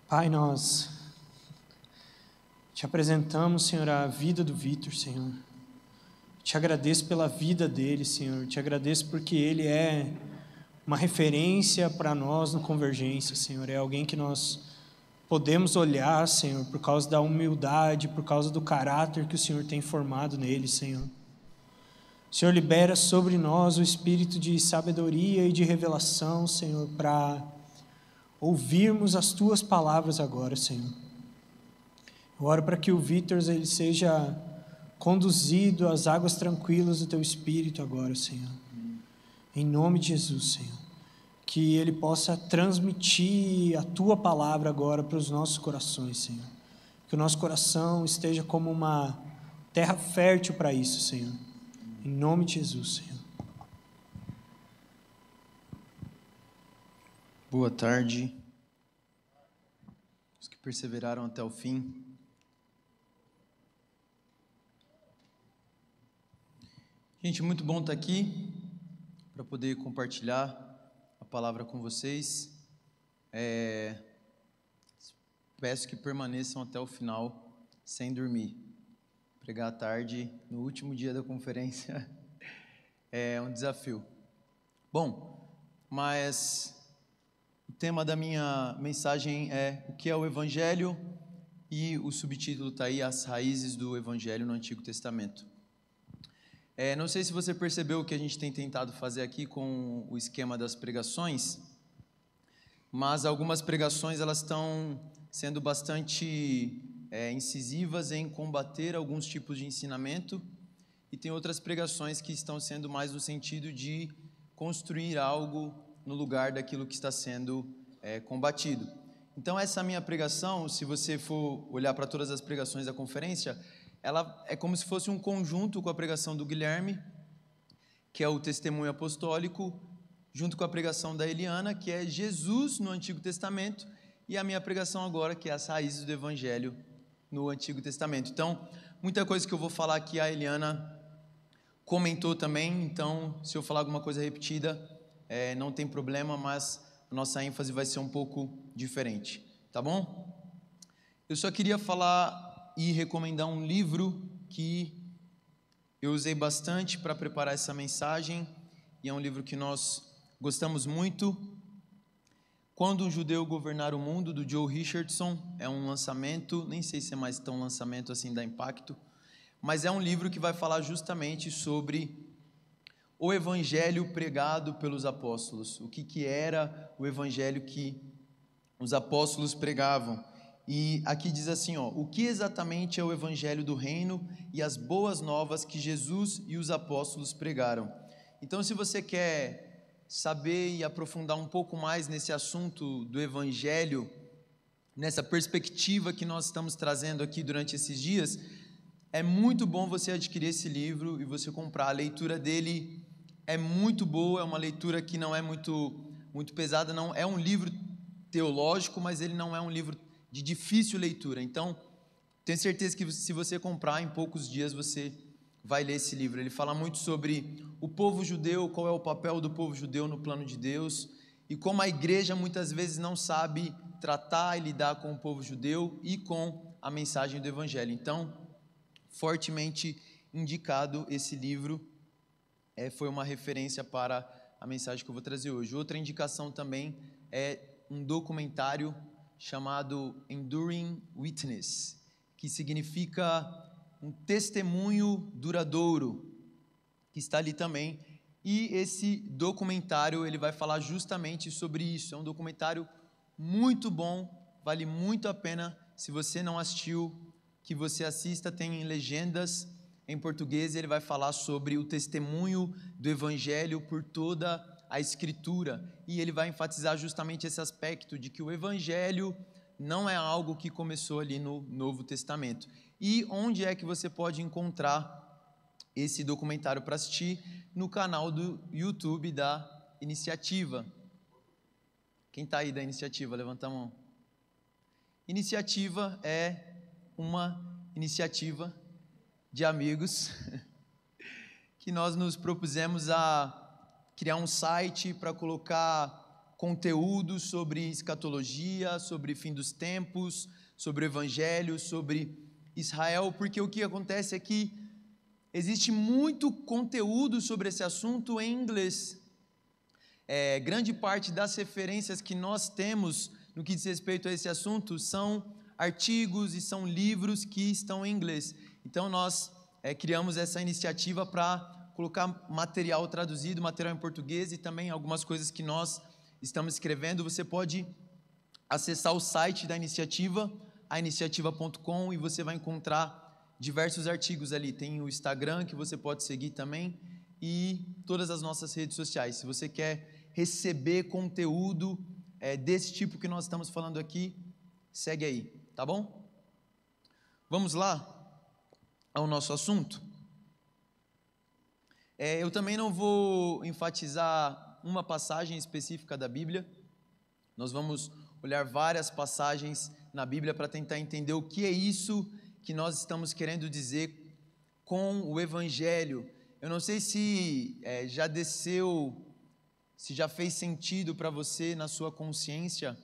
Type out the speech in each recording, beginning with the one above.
Pai, nós te apresentamos, Senhor, a vida do Vitor, Senhor. Te agradeço pela vida dele, Senhor. Te agradeço porque ele é uma referência para nós no Convergência, Senhor. É alguém que nós podemos olhar, Senhor, por causa da humildade, por causa do caráter que o Senhor tem formado nele, Senhor. Senhor, libera sobre nós o espírito de sabedoria e de revelação, Senhor, para ouvirmos as Tuas palavras agora, Senhor. Eu oro para que o Vitor ele seja conduzido às águas tranquilas do Teu Espírito agora, Senhor. Em nome de Jesus, Senhor. Que ele possa transmitir a Tua palavra agora para os nossos corações, Senhor. Que o nosso coração esteja como uma terra fértil para isso, Senhor. Em nome de Jesus, Senhor. Boa tarde. Os que perseveraram até o fim. Gente, muito bom estar aqui para poder compartilhar a palavra com vocês. Peço que permaneçam até o final sem dormir. Pregar à tarde, no último dia da conferência, é um desafio. Bom, mas o tema da minha mensagem é o que é o Evangelho e o subtítulo está aí, as raízes do Evangelho no Antigo Testamento. Não sei se você percebeu o que a gente tem tentado fazer aqui com o esquema das pregações, mas algumas pregações elas estão sendo bastante incisivas em combater alguns tipos de ensinamento, e tem outras pregações que estão sendo mais no sentido de construir algo no lugar daquilo que está sendo combatido. Então essa minha pregação, se você for olhar para todas as pregações da conferência, ela é como se fosse um conjunto com a pregação do Guilherme, que é o testemunho apostólico, junto com a pregação da Eliana, que é Jesus no Antigo Testamento, e a minha pregação agora, que é as raízes do Evangelho no Antigo Testamento. Então, muita coisa que eu vou falar aqui, a Eliana comentou também, então, se eu falar alguma coisa repetida, não tem problema, mas a nossa ênfase vai ser um pouco diferente, tá bom? Eu só queria falar e recomendar um livro que eu usei bastante para preparar essa mensagem, e é um livro que nós gostamos muito. Quando um Judeu Governar o Mundo, do Joe Richardson. É um lançamento, nem sei se é mais tão lançamento assim, dá impacto, mas é um livro que vai falar justamente sobre o evangelho pregado pelos apóstolos, o que era o evangelho que os apóstolos pregavam. E aqui diz assim, o que exatamente é o evangelho do reino e as boas novas que Jesus e os apóstolos pregaram. Então, se você quer saber e aprofundar um pouco mais nesse assunto do evangelho, nessa perspectiva que nós estamos trazendo aqui durante esses dias, é muito bom você adquirir esse livro e você comprar. A leitura dele é muito boa, é uma leitura que não é muito pesada, não é um livro teológico, mas ele não é um livro de difícil leitura. Então, tenho certeza que se você comprar, em poucos dias você vai ler esse livro. Ele fala muito sobre o povo judeu, qual é o papel do povo judeu no plano de Deus, e como a igreja muitas vezes não sabe tratar e lidar com o povo judeu e com a mensagem do evangelho. Então, fortemente indicado esse livro, foi uma referência para a mensagem que eu vou trazer hoje. Outra indicação também é um documentário chamado Enduring Witness, que significa um testemunho duradouro, que está ali também. E esse documentário ele vai falar justamente sobre isso. É um documentário muito bom, vale muito a pena. Se você não assistiu, que você assista, tem legendas em português. Ele vai falar sobre o testemunho do Evangelho por toda a Escritura, e ele vai enfatizar justamente esse aspecto de que o Evangelho não é algo que começou ali no Novo Testamento. E onde é que você pode encontrar esse documentário para assistir? No canal do YouTube da Iniciativa. Quem está aí da Iniciativa? Levanta a mão. Iniciativa é uma iniciativa de amigos que nós nos propusemos a criar um site para colocar conteúdo sobre escatologia, sobre fim dos tempos, sobre o Evangelho, sobre Israel, porque o que acontece é que existe muito conteúdo sobre esse assunto em inglês. Grande parte das referências que nós temos no que diz respeito a esse assunto são artigos e são livros que estão em inglês. Então nós criamos essa iniciativa para colocar material traduzido, material em português e também algumas coisas que nós estamos escrevendo. Você pode acessar o site da iniciativa, ainiciativa.com, e você vai encontrar diversos artigos ali. Tem o Instagram que você pode seguir também e todas as nossas redes sociais. Se você quer receber conteúdo desse tipo que nós estamos falando aqui, segue aí, tá bom? Vamos lá ao nosso assunto. Eu também não vou enfatizar uma passagem específica da Bíblia. Nós vamos olhar várias passagens na Bíblia para tentar entender o que é isso que nós estamos querendo dizer com o Evangelho. Eu não sei se já desceu, se já fez sentido para você na sua consciência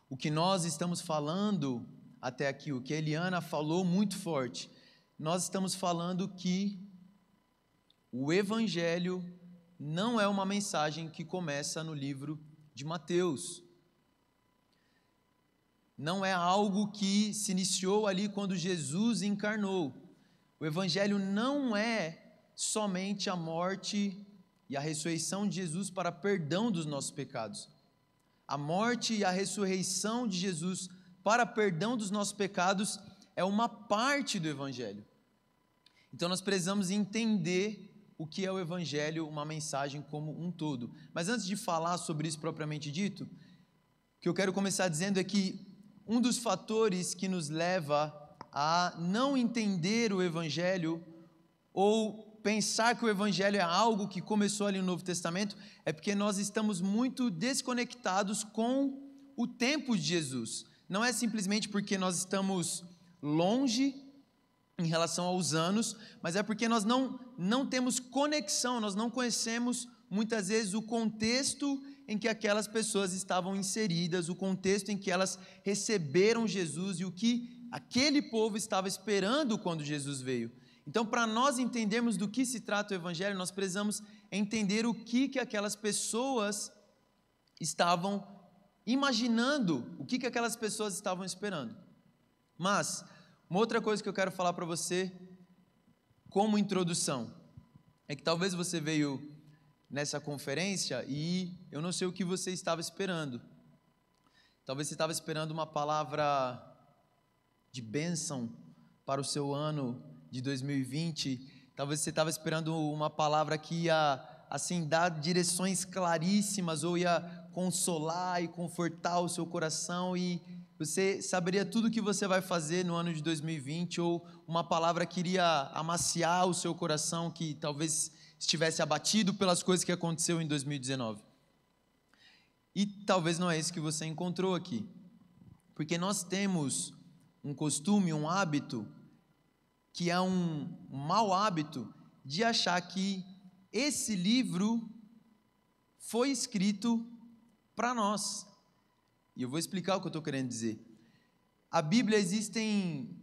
o que nós estamos falando até aqui, o que a Eliana falou muito forte. Nós estamos falando que o Evangelho não é uma mensagem que começa no livro de Mateus. Não é algo que se iniciou ali quando Jesus encarnou. O Evangelho não é somente a morte e a ressurreição de Jesus para perdão dos nossos pecados. A morte e a ressurreição de Jesus para perdão dos nossos pecados é uma parte do Evangelho. Então nós precisamos entender o que é o Evangelho, uma mensagem como um todo. Mas antes de falar sobre isso propriamente dito, o que eu quero começar dizendo é que um dos fatores que nos leva a não entender o Evangelho ou pensar que o Evangelho é algo que começou ali no Novo Testamento é porque nós estamos muito desconectados com o tempo de Jesus. Não é simplesmente porque nós estamos longe em relação aos anos, mas é porque nós não temos conexão, nós não conhecemos muitas vezes o contexto em que aquelas pessoas estavam inseridas, o contexto em que elas receberam Jesus e o que aquele povo estava esperando quando Jesus veio. Então, para nós entendermos do que se trata o Evangelho, nós precisamos entender o que aquelas pessoas estavam imaginando, o que aquelas pessoas estavam esperando. Mas uma outra coisa que eu quero falar para você, como introdução, é que talvez você veio nessa conferência e eu não sei o que você estava esperando. Talvez você estava esperando uma palavra de bênção para o seu ano de 2020. Talvez você estava esperando uma palavra que ia, assim, dar direções claríssimas ou ia consolar e confortar o seu coração e você saberia tudo o que você vai fazer no ano de 2020, ou uma palavra que iria amaciar o seu coração, que talvez estivesse abatido pelas coisas que aconteceu em 2019. E talvez não é isso que você encontrou aqui, porque nós temos um costume, um hábito, que é um mau hábito, de achar que esse livro foi escrito para nós. E eu vou explicar o que eu estou querendo dizer. A Bíblia, existem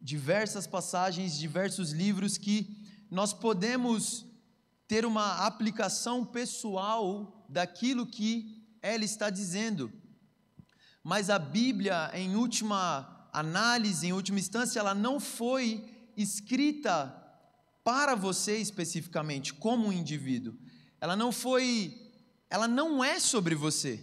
diversas passagens, diversos livros que nós podemos ter uma aplicação pessoal daquilo que ela está dizendo. Mas a Bíblia, em última análise, em última instância, ela não foi escrita para você especificamente, como um indivíduo. Ela não é sobre você.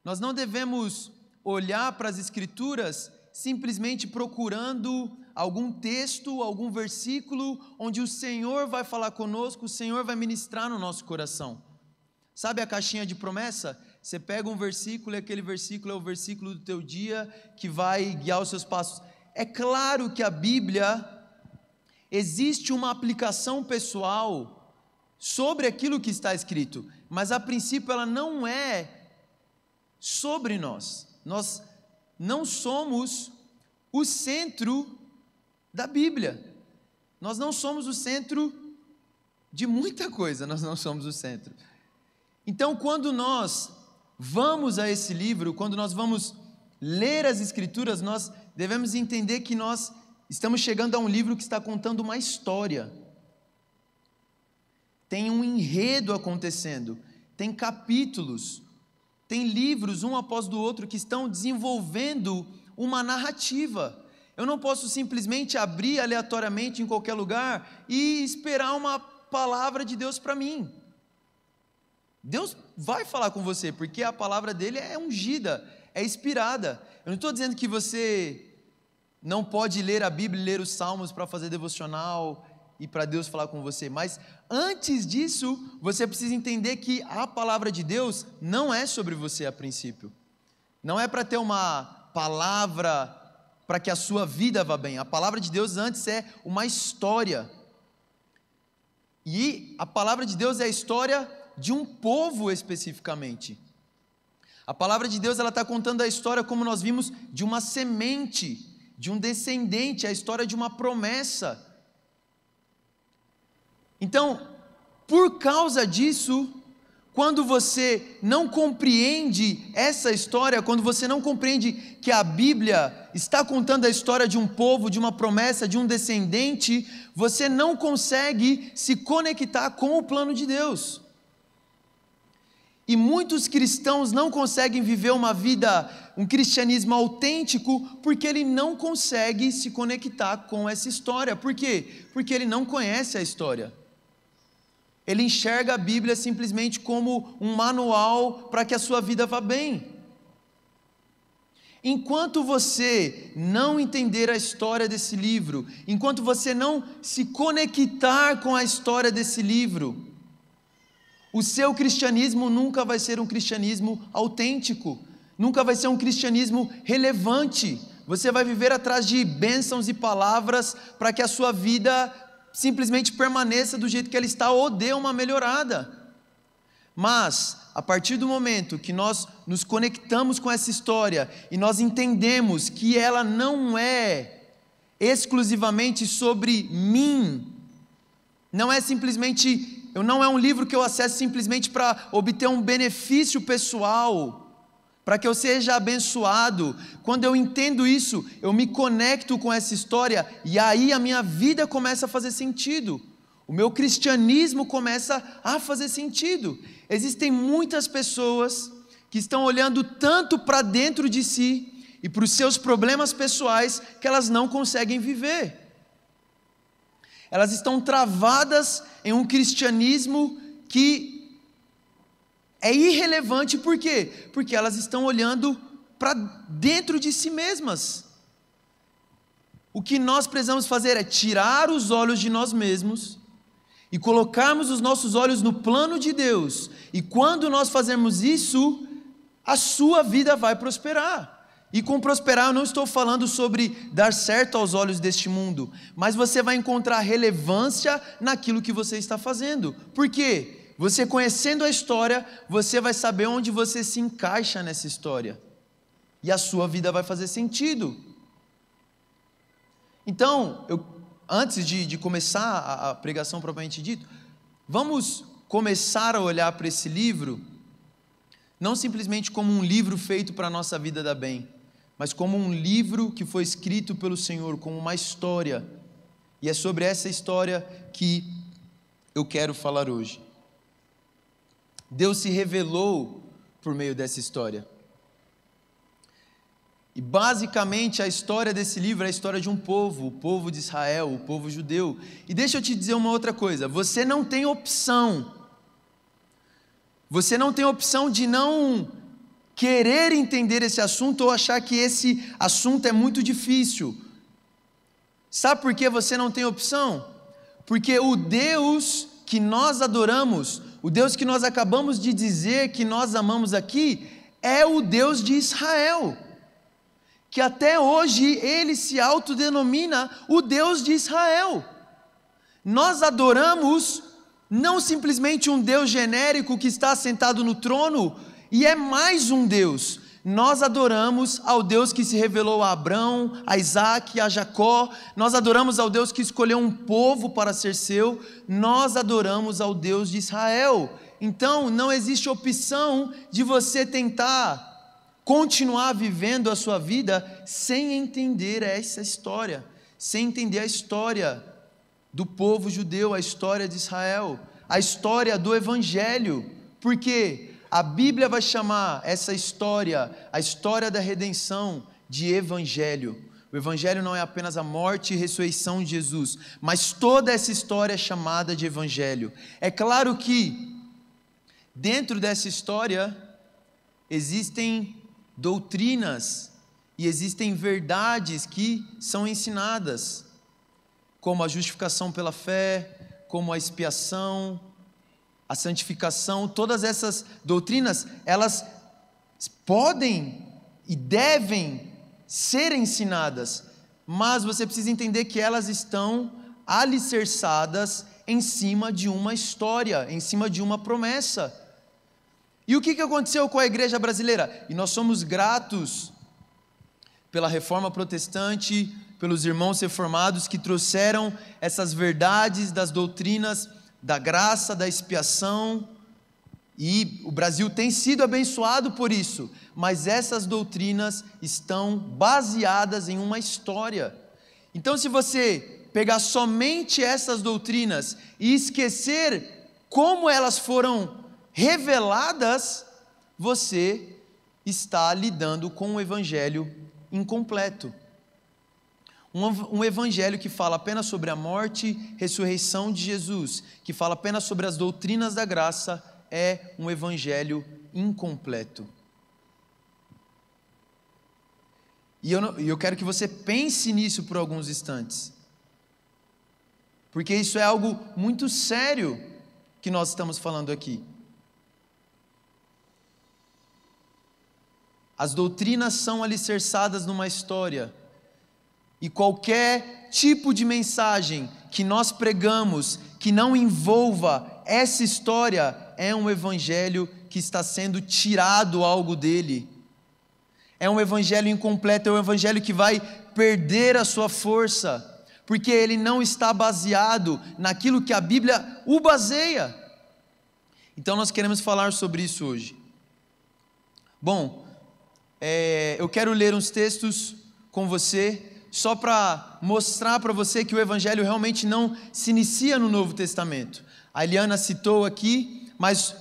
Nós não devemos olhar para as Escrituras simplesmente procurando algum texto, algum versículo onde o Senhor vai falar conosco, o Senhor vai ministrar no nosso coração. Sabe a caixinha de promessa? Você pega um versículo e aquele versículo é o versículo do teu dia que vai guiar os seus passos. É claro que a Bíblia, existe uma aplicação pessoal sobre aquilo que está escrito, mas a princípio ela não é sobre nós. Nós não somos o centro da Bíblia. Nós não somos o centro de muita coisa, nós não somos o centro. Então, quando nós vamos a esse livro, quando nós vamos ler as Escrituras, nós devemos entender que nós estamos chegando a um livro que está contando uma história. Tem um enredo acontecendo, tem capítulos, tem livros um após o outro que estão desenvolvendo uma narrativa. Eu não posso simplesmente abrir aleatoriamente em qualquer lugar e esperar uma palavra de Deus para mim. Deus vai falar com você, porque a palavra dele é ungida, é inspirada. Eu não estou dizendo que você não pode ler a Bíblia e ler os Salmos para fazer devocional e para Deus falar com você, mas antes disso, você precisa entender que a palavra de Deus não é sobre você a princípio. Não é para ter uma palavra para que a sua vida vá bem. A palavra de Deus antes é uma história. E a palavra de Deus é a história de um povo especificamente. A palavra de Deus ela está contando a história, como nós vimos, de uma semente, de um descendente, a história de uma promessa. Então, por causa disso, quando você não compreende essa história, quando você não compreende que a Bíblia está contando a história de um povo, de uma promessa, de um descendente, você não consegue se conectar com o plano de Deus. E muitos cristãos não conseguem viver uma vida, um cristianismo autêntico, porque ele não consegue se conectar com essa história. Por quê? Porque ele não conhece a história. Ele enxerga a Bíblia simplesmente como um manual para que a sua vida vá bem. Enquanto você não entender a história desse livro, enquanto você não se conectar com a história desse livro, o seu cristianismo nunca vai ser um cristianismo autêntico, nunca vai ser um cristianismo relevante. Você vai viver atrás de bênçãos e palavras para que a sua vida simplesmente permaneça do jeito que ela está ou dê uma melhorada. Mas, a partir do momento que nós nos conectamos com essa história e nós entendemos que ela não é exclusivamente sobre mim, não é simplesmente, não é um livro que eu acesso simplesmente para obter um benefício pessoal, para que eu seja abençoado. Quando eu entendo isso, eu me conecto com essa história e aí a minha vida começa a fazer sentido. O meu cristianismo começa a fazer sentido. Existem muitas pessoas que estão olhando tanto para dentro de si e para os seus problemas pessoais que elas não conseguem viver. Elas estão travadas em um cristianismo que é irrelevante. Por quê? Porque elas estão olhando para dentro de si mesmas. O que nós precisamos fazer é tirar os olhos de nós mesmos e colocarmos os nossos olhos no plano de Deus. E quando nós fazermos isso, a sua vida vai prosperar. E com prosperar eu não estou falando sobre dar certo aos olhos deste mundo, mas você vai encontrar relevância naquilo que você está fazendo. Por quê? Você conhecendo a história, você vai saber onde você se encaixa nessa história. E a sua vida vai fazer sentido. Então, antes de começar a pregação propriamente dito, vamos começar a olhar para esse livro, não simplesmente como um livro feito para a nossa vida dar bem, mas como um livro que foi escrito pelo Senhor, como uma história. E é sobre essa história que eu quero falar hoje. Deus se revelou por meio dessa história. E basicamente a história desse livro é a história de um povo, o povo de Israel, o povo judeu. E deixa eu te dizer uma outra coisa, você não tem opção. Você não tem opção de não querer entender esse assunto ou achar que esse assunto é muito difícil. Sabe por que você não tem opção? Porque o Deus que nós adoramos, o Deus que nós acabamos de dizer que nós amamos aqui, é o Deus de Israel, que até hoje ele se autodenomina o Deus de Israel. Nós adoramos não simplesmente um Deus genérico que está sentado no trono e é mais um Deus. Nós adoramos ao Deus que se revelou a Abraão, a Isaac, a Jacó. Nós adoramos ao Deus que escolheu um povo para ser seu. Nós adoramos ao Deus de Israel. então não existe opção de você tentar continuar vivendo a sua vida sem entender essa história, sem entender a história do povo judeu, a história de Israel, a história do Evangelho, porque a Bíblia vai chamar essa história, a história da redenção, de Evangelho. O Evangelho não é apenas a morte e ressurreição de Jesus, mas toda essa história é chamada de Evangelho. É claro que dentro dessa história existem doutrinas e existem verdades que são ensinadas, como a justificação pela fé, como a expiação, a santificação. Todas essas doutrinas, elas podem e devem ser ensinadas, mas você precisa entender que elas estão alicerçadas em cima de uma história, em cima de uma promessa. E o que aconteceu com a igreja brasileira? E nós somos gratos pela reforma protestante, pelos irmãos reformados que trouxeram essas verdades das doutrinas da graça, da expiação, e o Brasil tem sido abençoado por isso, mas essas doutrinas estão baseadas em uma história. Então, se você pegar somente essas doutrinas e esquecer como elas foram reveladas, você está lidando com um evangelho incompleto. Um evangelho que fala apenas sobre a morte e ressurreição de Jesus, que fala apenas sobre as doutrinas da graça, é um evangelho incompleto. E eu quero que você pense nisso por alguns instantes, porque isso é algo muito sério que nós estamos falando aqui. As doutrinas são alicerçadas numa história, e qualquer tipo de mensagem que nós pregamos que não envolva essa história é um evangelho que está sendo tirado algo dele. É um evangelho incompleto, é um evangelho que vai perder a sua força, porque ele não está baseado naquilo que a Bíblia o baseia. Então nós queremos falar sobre isso hoje. Bom, eu quero ler uns textos com você, só para mostrar para você que o Evangelho realmente não se inicia no Novo Testamento. A Eliana citou aqui, mas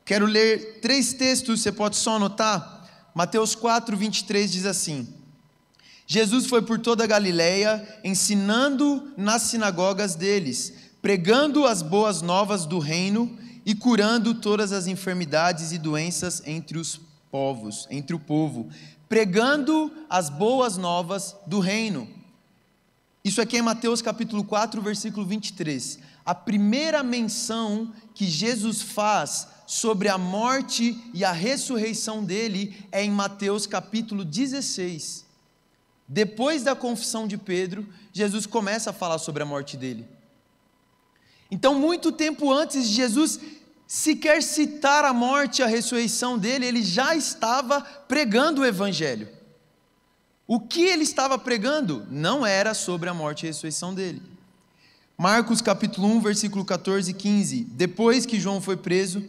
quero ler 3 textos, você pode só anotar. Mateus 4, 23 diz assim: Jesus foi por toda a Galileia, ensinando nas sinagogas deles, pregando as boas novas do reino e curando todas as enfermidades e doenças entre o povo, pregando as boas novas do reino. Isso aqui é Mateus capítulo 4, versículo 23. A primeira menção que Jesus faz sobre a morte e a ressurreição dele é em Mateus capítulo 16. Depois da confissão de Pedro, Jesus começa a falar sobre a morte dele. Então, muito tempo antes de Jesus sequer citar a morte e a ressurreição dele, ele já estava pregando o Evangelho. O que ele estava pregando não era sobre a morte e a ressurreição dele. Marcos capítulo 1, versículo 14 e 15. Depois que João foi preso,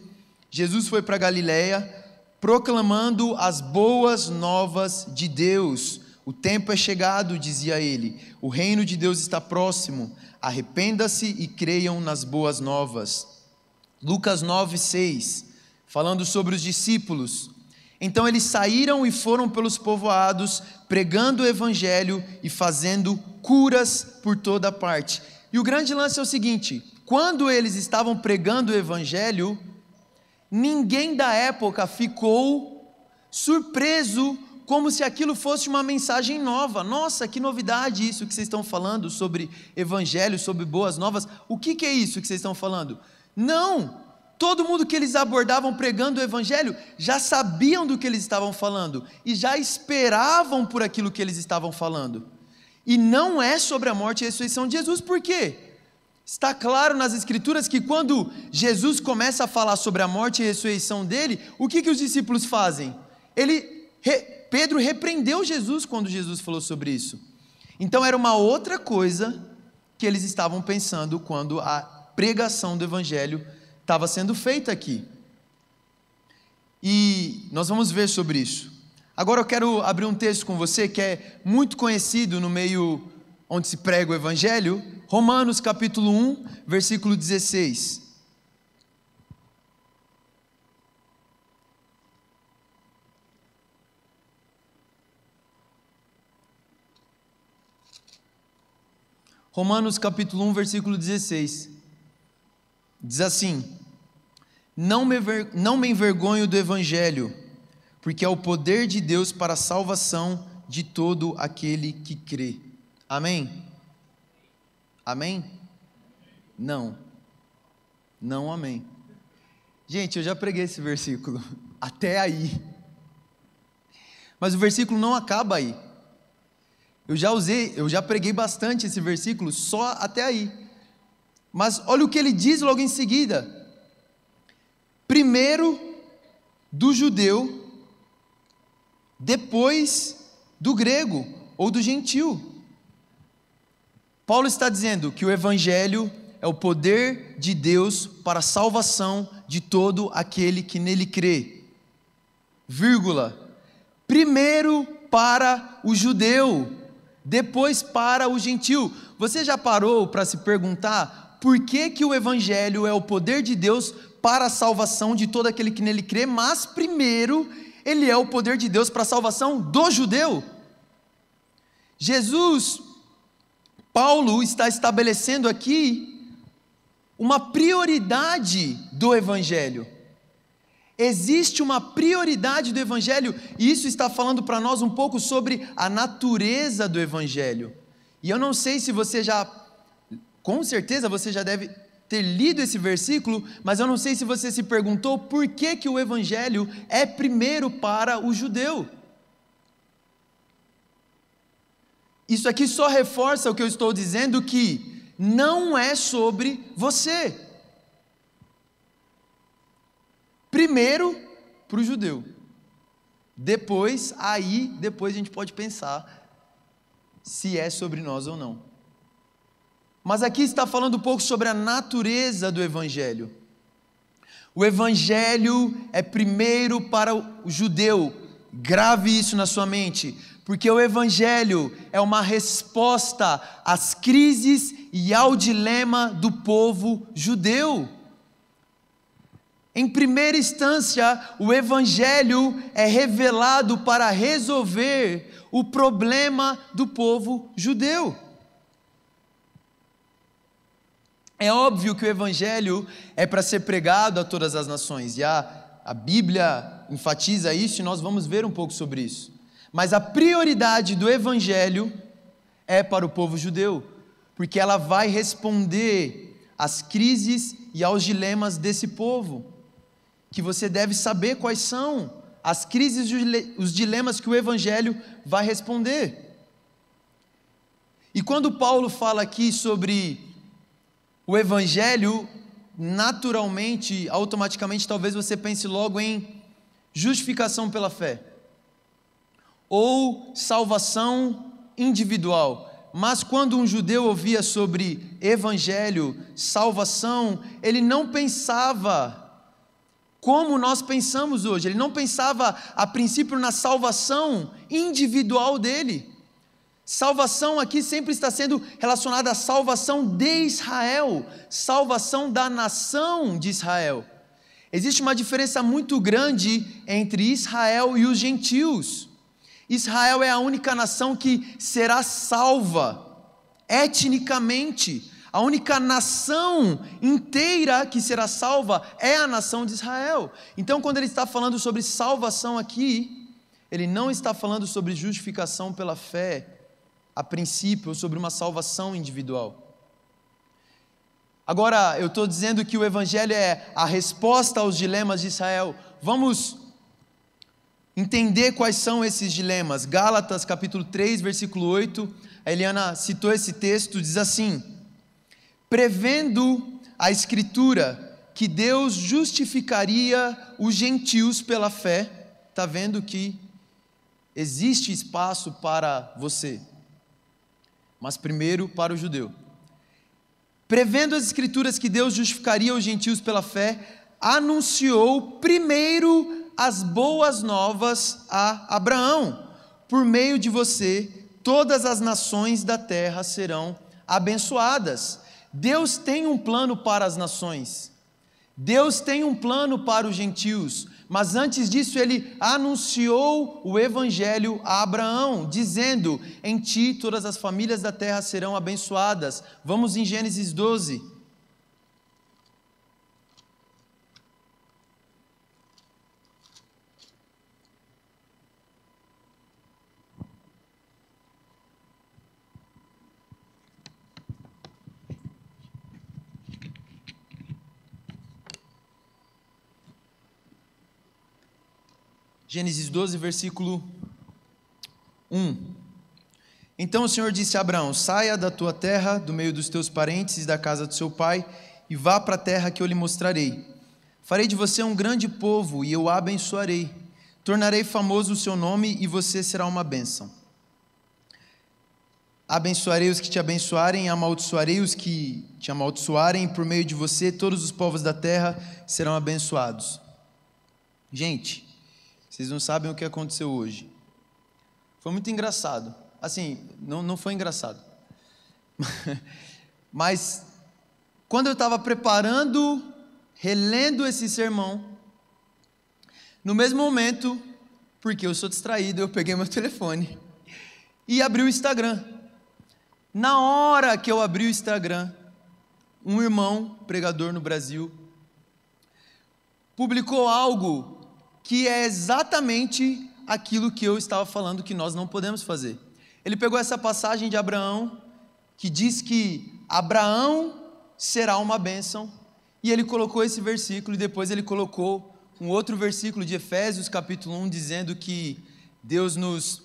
Jesus foi para Galileia, proclamando as boas novas de Deus. O tempo é chegado, dizia ele, o reino de Deus está próximo, arrependa-se e creiam nas boas novas. Lucas 9, 6, falando sobre os discípulos. Então eles saíram e foram pelos povoados, pregando o Evangelho e fazendo curas por toda parte. E o grande lance é o seguinte: quando eles estavam pregando o Evangelho, ninguém da época ficou surpreso, como se aquilo fosse uma mensagem nova. Nossa, que novidade isso que vocês estão falando sobre Evangelho, sobre boas novas. O que é isso que vocês estão falando? Não, todo mundo que eles abordavam pregando o Evangelho já sabiam do que eles estavam falando e já esperavam por aquilo que eles estavam falando. E não é sobre a morte e a ressurreição de Jesus. Por quê? Está claro nas Escrituras que quando Jesus começa a falar sobre a morte e a ressurreição dele, o que os discípulos fazem? Pedro repreendeu Jesus quando Jesus falou sobre isso. Então era uma outra coisa que eles estavam pensando quando a pregação do Evangelho estava sendo feita aqui. E nós vamos ver sobre isso. Agora eu quero abrir um texto com você que é muito conhecido no meio onde se prega o Evangelho, Romanos capítulo 1, versículo 16. Romanos capítulo 1, versículo 16. Diz assim: Não me envergonho do Evangelho, porque é o poder de Deus para a salvação de todo aquele que crê. Amém? Amém? Não. Não, amém. Gente, eu já preguei esse versículo, até aí. Mas o versículo não acaba aí. Eu já preguei bastante esse versículo, só até aí. Mas olha o que ele diz logo em seguida. Primeiro do judeu, depois do grego ou do gentil. Paulo está dizendo que o Evangelho é o poder de Deus para a salvação de todo aquele que nele crê. Vírgula. Primeiro para o judeu, depois para o gentil. Você já parou para se perguntar por que o Evangelho é o poder de Deus para a salvação de todo aquele que nele crê, mas primeiro ele é o poder de Deus para a salvação do judeu? Paulo está estabelecendo aqui uma prioridade do Evangelho. Existe uma prioridade do Evangelho, e isso está falando para nós um pouco sobre a natureza do Evangelho. E eu não sei se você com certeza você já deve ter lido esse versículo, mas eu não sei se você se perguntou por que o Evangelho é primeiro para o judeu. Isso aqui só reforça o que eu estou dizendo, que não é sobre você. Primeiro para o judeu, depois a gente pode pensar se é sobre nós ou não. Mas aqui está falando um pouco sobre a natureza do Evangelho. O Evangelho é primeiro para o judeu, grave isso na sua mente, porque o Evangelho é uma resposta às crises e ao dilema do povo judeu. Em primeira instância, o Evangelho é revelado para resolver o problema do povo judeu. É óbvio que o Evangelho é para ser pregado a todas as nações, e a Bíblia enfatiza isso, e nós vamos ver um pouco sobre isso. Mas a prioridade do Evangelho é para o povo judeu, porque ela vai responder às crises e aos dilemas desse povo, que você deve saber quais são as crises e os dilemas que o Evangelho vai responder. E quando Paulo fala aqui sobre o Evangelho, naturalmente, automaticamente, talvez você pense logo em justificação pela fé, ou salvação individual. Mas quando um judeu ouvia sobre Evangelho, salvação, ele não pensava como nós pensamos hoje. Ele não pensava a princípio na salvação individual dele. Salvação aqui sempre está sendo relacionada à salvação de Israel, salvação da nação de Israel. Existe uma diferença muito grande entre Israel e os gentios. Israel é a única nação que será salva etnicamente. A única nação inteira que será salva é a nação de Israel. Então, quando ele está falando sobre salvação aqui, ele não está falando sobre justificação pela fé, a princípio, ou sobre uma salvação individual. Agora, eu estou dizendo que o Evangelho é a resposta aos dilemas de Israel. Vamos entender quais são esses dilemas. Gálatas, capítulo 3, versículo 8, a Eliana citou esse texto, diz assim: prevendo a Escritura que Deus justificaria os gentios pela fé. Está vendo que existe espaço para você, mas primeiro para o judeu. Prevendo as Escrituras que Deus justificaria os gentios pela fé, anunciou primeiro as boas novas a Abraão: por meio de você, todas as nações da terra serão abençoadas. Deus tem um plano para as nações, Deus tem um plano para os gentios, mas antes disso ele anunciou o evangelho a Abraão, dizendo: em ti todas as famílias da terra serão abençoadas. Vamos em Gênesis 12. Gênesis 12, versículo 1. Então o Senhor disse a Abraão: saia da tua terra, do meio dos teus parentes e da casa do seu pai, e vá para a terra que eu lhe mostrarei. Farei de você um grande povo, e eu o abençoarei. Tornarei famoso o seu nome, e você será uma bênção. Abençoarei os que te abençoarem, amaldiçoarei os que te amaldiçoarem, por meio de você todos os povos da terra serão abençoados. Gente, vocês não sabem o que aconteceu hoje. Foi muito engraçado. Assim, não foi engraçado. Mas, quando eu estava preparando, relendo esse sermão, no mesmo momento, porque eu sou distraído, eu peguei meu telefone e abri o Instagram. Na hora que eu abri o Instagram, um irmão, pregador no Brasil, publicou algo que é exatamente aquilo que eu estava falando que nós não podemos fazer. Ele pegou essa passagem de Abraão, que diz que Abraão será uma bênção, e ele colocou esse versículo, e depois ele colocou um outro versículo de Efésios capítulo 1, dizendo que Deus nos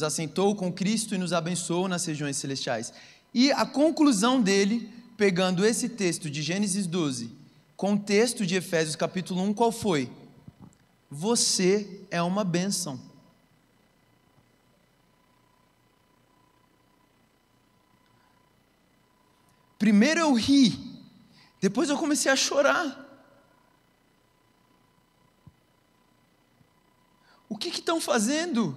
assentou com Cristo e nos abençoou nas regiões celestiais. E a conclusão dele, pegando esse texto de Gênesis 12, com o texto de Efésios capítulo 1, qual foi? Você é uma bênção. Primeiro eu ri, depois eu comecei a chorar. O que estão fazendo?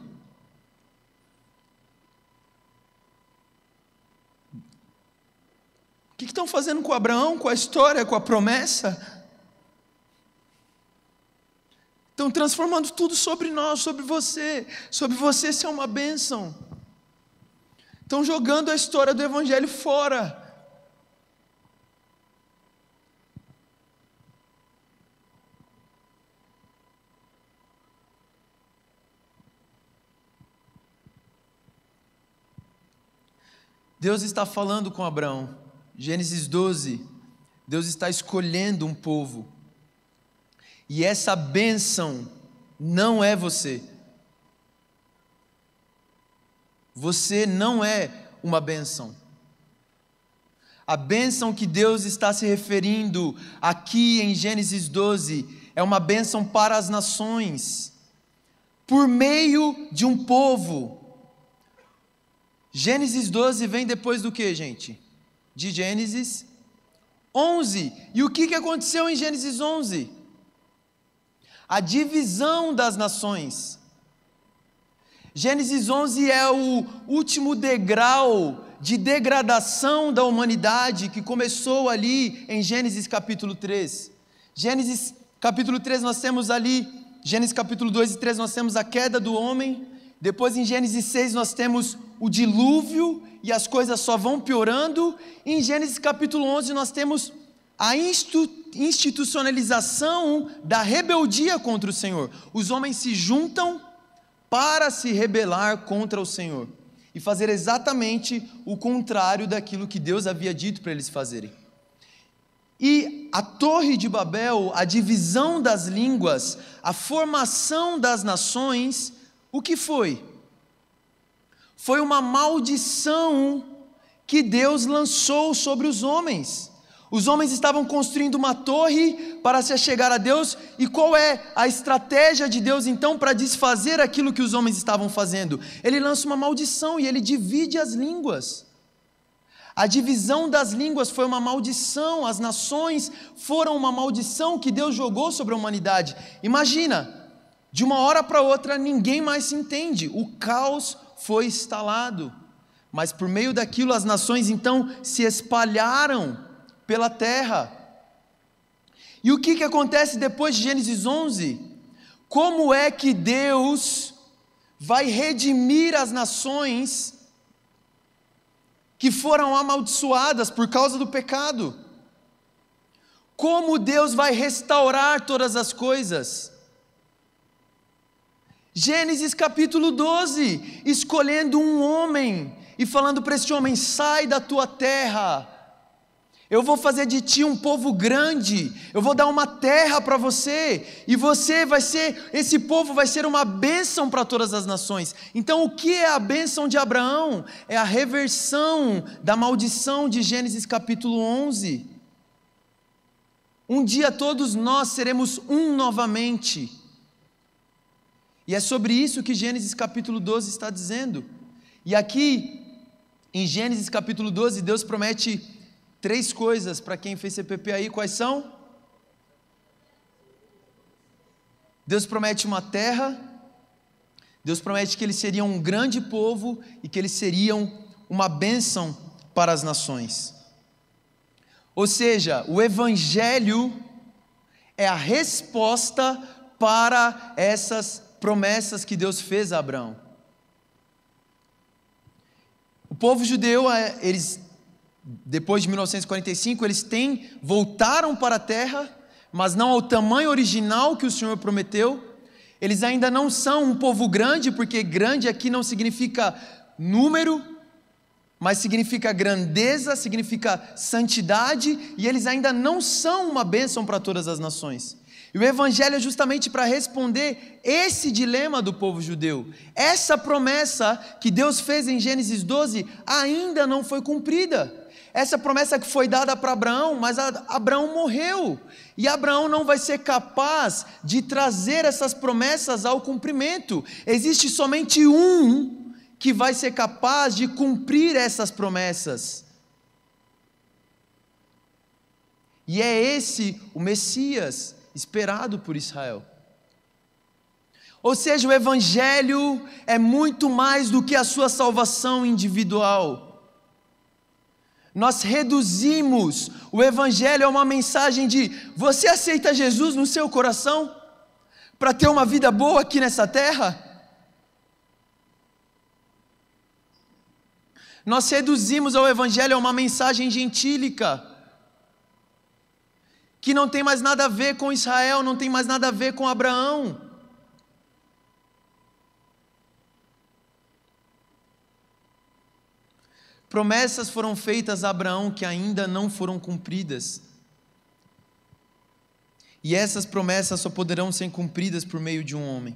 O que estão fazendo com Abraão, com a história, com a promessa? Estão transformando tudo sobre nós, sobre você ser uma bênção. Estão jogando a história do Evangelho fora. Deus está falando com Abraão. Gênesis 12, Deus está escolhendo um povo. E essa bênção não é você. Você não é uma bênção. A bênção que Deus está se referindo aqui em Gênesis 12 é uma bênção para as nações, por meio de um povo. Gênesis 12 vem depois do que, gente? De Gênesis 11. E o que aconteceu em Gênesis 11? A divisão das nações. Gênesis 11 é o último degrau de degradação da humanidade que começou ali em Gênesis capítulo 3. Gênesis capítulo 3 nós temos ali, Gênesis capítulo 2 e 3 nós temos a queda do homem. Depois em Gênesis 6 nós temos o dilúvio e as coisas só vão piorando. Em Gênesis capítulo 11 nós temos a institucionalização da rebeldia contra o Senhor. Os homens se juntam para se rebelar contra o Senhor e fazer exatamente o contrário daquilo que Deus havia dito para eles fazerem. E a Torre de Babel, a divisão das línguas, a formação das nações, o que foi? Foi uma maldição que Deus lançou sobre os homens. Os homens estavam construindo uma torre para se achegar a Deus, e qual é a estratégia de Deus então para desfazer aquilo que os homens estavam fazendo? Ele lança uma maldição e ele divide as línguas. A divisão das línguas foi uma maldição, as nações foram uma maldição que Deus jogou sobre a humanidade. Imagina, de uma hora para outra ninguém mais se entende, o caos foi instalado. Mas por meio daquilo as nações então se espalharam pela terra. E o que acontece depois de Gênesis 11? Como é que Deus vai redimir as nações que foram amaldiçoadas por causa do pecado? Como Deus vai restaurar todas as coisas? Gênesis capítulo 12, escolhendo um homem e falando para este homem: sai da tua terra, eu vou fazer de ti um povo grande, eu vou dar uma terra para você, e você vai ser, esse povo vai ser uma bênção para todas as nações. Então o que é a bênção de Abraão? É a reversão da maldição de Gênesis capítulo 11. Um dia todos nós seremos um novamente. E é sobre isso que Gênesis capítulo 12 está dizendo. E aqui, em Gênesis capítulo 12, Deus promete 3 coisas para quem fez CPP aí. Quais são? Deus promete uma terra, Deus promete que eles seriam um grande povo e que eles seriam uma bênção para as nações. Ou seja, o Evangelho é a resposta para essas promessas que Deus fez a Abraão. O povo judeu, eles, depois de 1945, eles voltaram para a terra, mas não ao tamanho original que o Senhor prometeu. Eles ainda não são um povo grande, porque grande aqui não significa número, mas significa grandeza, significa santidade, e eles ainda não são uma bênção para todas as nações. E o Evangelho é justamente para responder esse dilema do povo judeu. Essa promessa que Deus fez em Gênesis 12 ainda não foi cumprida. Essa promessa que foi dada para Abraão, mas Abraão morreu. E Abraão não vai ser capaz de trazer essas promessas ao cumprimento. Existe somente um que vai ser capaz de cumprir essas promessas. E é esse o Messias esperado por Israel. Ou seja, o Evangelho é muito mais do que a sua salvação individual. Nós reduzimos o Evangelho a uma mensagem de: você aceita Jesus no seu coração para ter uma vida boa aqui nessa terra? Nós reduzimos o Evangelho a uma mensagem gentílica, que não tem mais nada a ver com Israel, não tem mais nada a ver com Abraão. Promessas foram feitas a Abraão que ainda não foram cumpridas. E essas promessas só poderão ser cumpridas por meio de um homem.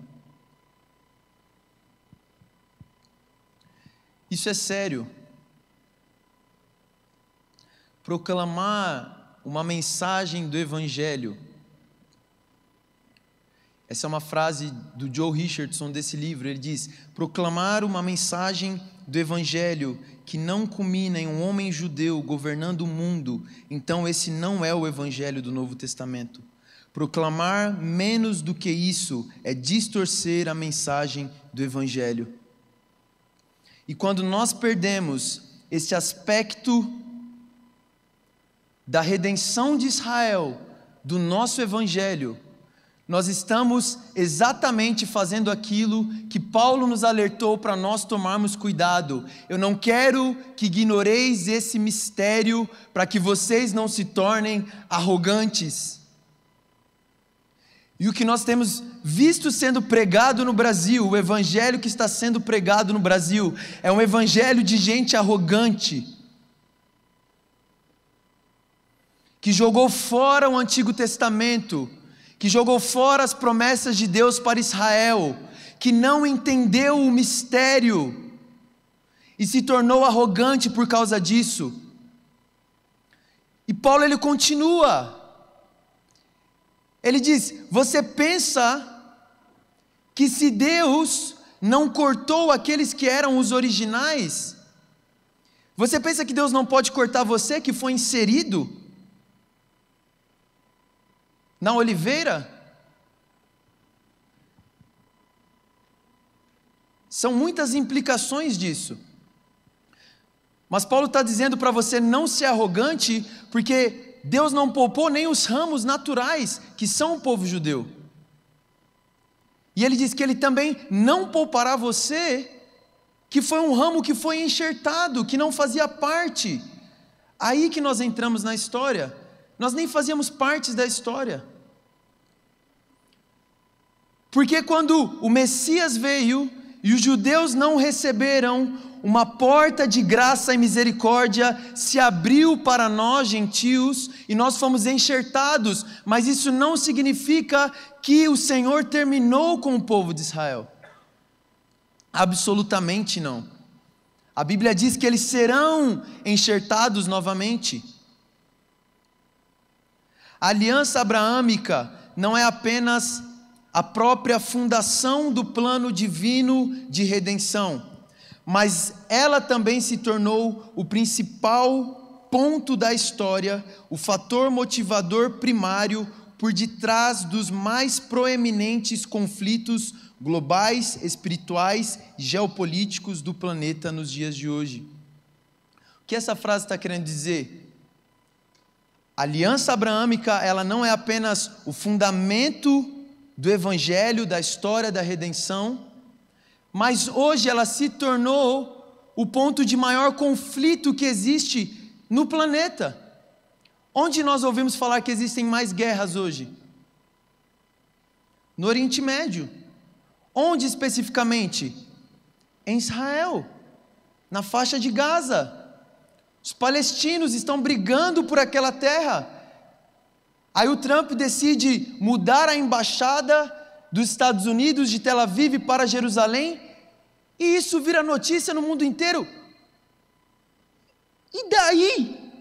Isso é sério. Proclamar uma mensagem do Evangelho. Essa é uma frase do Joe Richardson desse livro. Ele diz: proclamar uma mensagem do Evangelho que não culmina em um homem judeu governando o mundo, então esse não é o Evangelho do Novo Testamento. Proclamar menos do que isso é distorcer a mensagem do Evangelho. E quando nós perdemos esse aspecto da redenção de Israel, do nosso Evangelho, nós estamos exatamente fazendo aquilo que Paulo nos alertou para nós tomarmos cuidado. Eu não quero que ignoreis esse mistério para que vocês não se tornem arrogantes. E o que nós temos visto sendo pregado no Brasil, o evangelho que está sendo pregado no Brasil, é um evangelho de gente arrogante, que jogou fora o Antigo Testamento, que jogou fora as promessas de Deus para Israel, que não entendeu o mistério e se tornou arrogante por causa disso. E Paulo ele continua, ele diz: você pensa que se Deus não cortou aqueles que eram os originais, Você pensa que Deus não pode cortar você que foi inserido na oliveira? São muitas implicações disso. Mas Paulo está dizendo para você não ser arrogante, porque Deus não poupou nem os ramos naturais, que são o povo judeu. E ele diz que ele também não poupará você, que foi um ramo que foi enxertado, que não fazia parte. Aí que nós entramos na história. Nós nem fazíamos parte da história. Porque quando o Messias veio e os judeus não receberam, uma porta de graça e misericórdia se abriu para nós, gentios, e nós fomos enxertados, mas isso não significa que o Senhor terminou com o povo de Israel. Absolutamente não. A Bíblia diz que eles serão enxertados novamente. A aliança abraâmica não é apenas a própria fundação do plano divino de redenção, mas ela também se tornou o principal ponto da história, o fator motivador primário por detrás dos mais proeminentes conflitos globais, espirituais e geopolíticos do planeta nos dias de hoje. O que essa frase está querendo dizer? A aliança abraâmica, ela não é apenas o fundamento do evangelho, da história da redenção, mas hoje ela se tornou o ponto de maior conflito que existe no planeta. Onde nós ouvimos falar que existem mais guerras hoje? No Oriente Médio. Onde especificamente? Em Israel, na faixa de Gaza. Os palestinos estão brigando por aquela terra. Aí o Trump decide mudar a embaixada dos Estados Unidos de Tel Aviv para Jerusalém, e isso vira notícia no mundo inteiro. E daí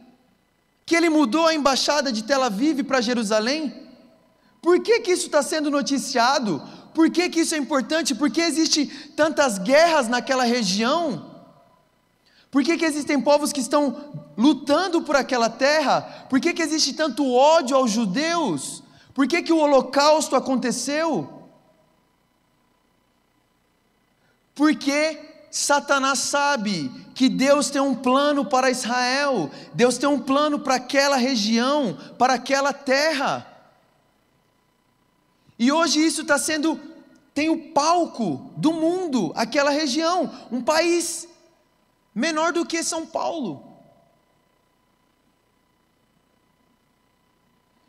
que ele mudou a embaixada de Tel Aviv para Jerusalém? Por que isso está sendo noticiado? Por que isso é importante? Por que existem tantas guerras naquela região? Por que existem povos que estão lutando por aquela terra? Por que existe tanto ódio aos judeus? Por que o Holocausto aconteceu? Porque Satanás sabe que Deus tem um plano para Israel, Deus tem um plano para aquela região, para aquela terra. E hoje isso tem o palco do mundo, aquela região, um país menor do que São Paulo.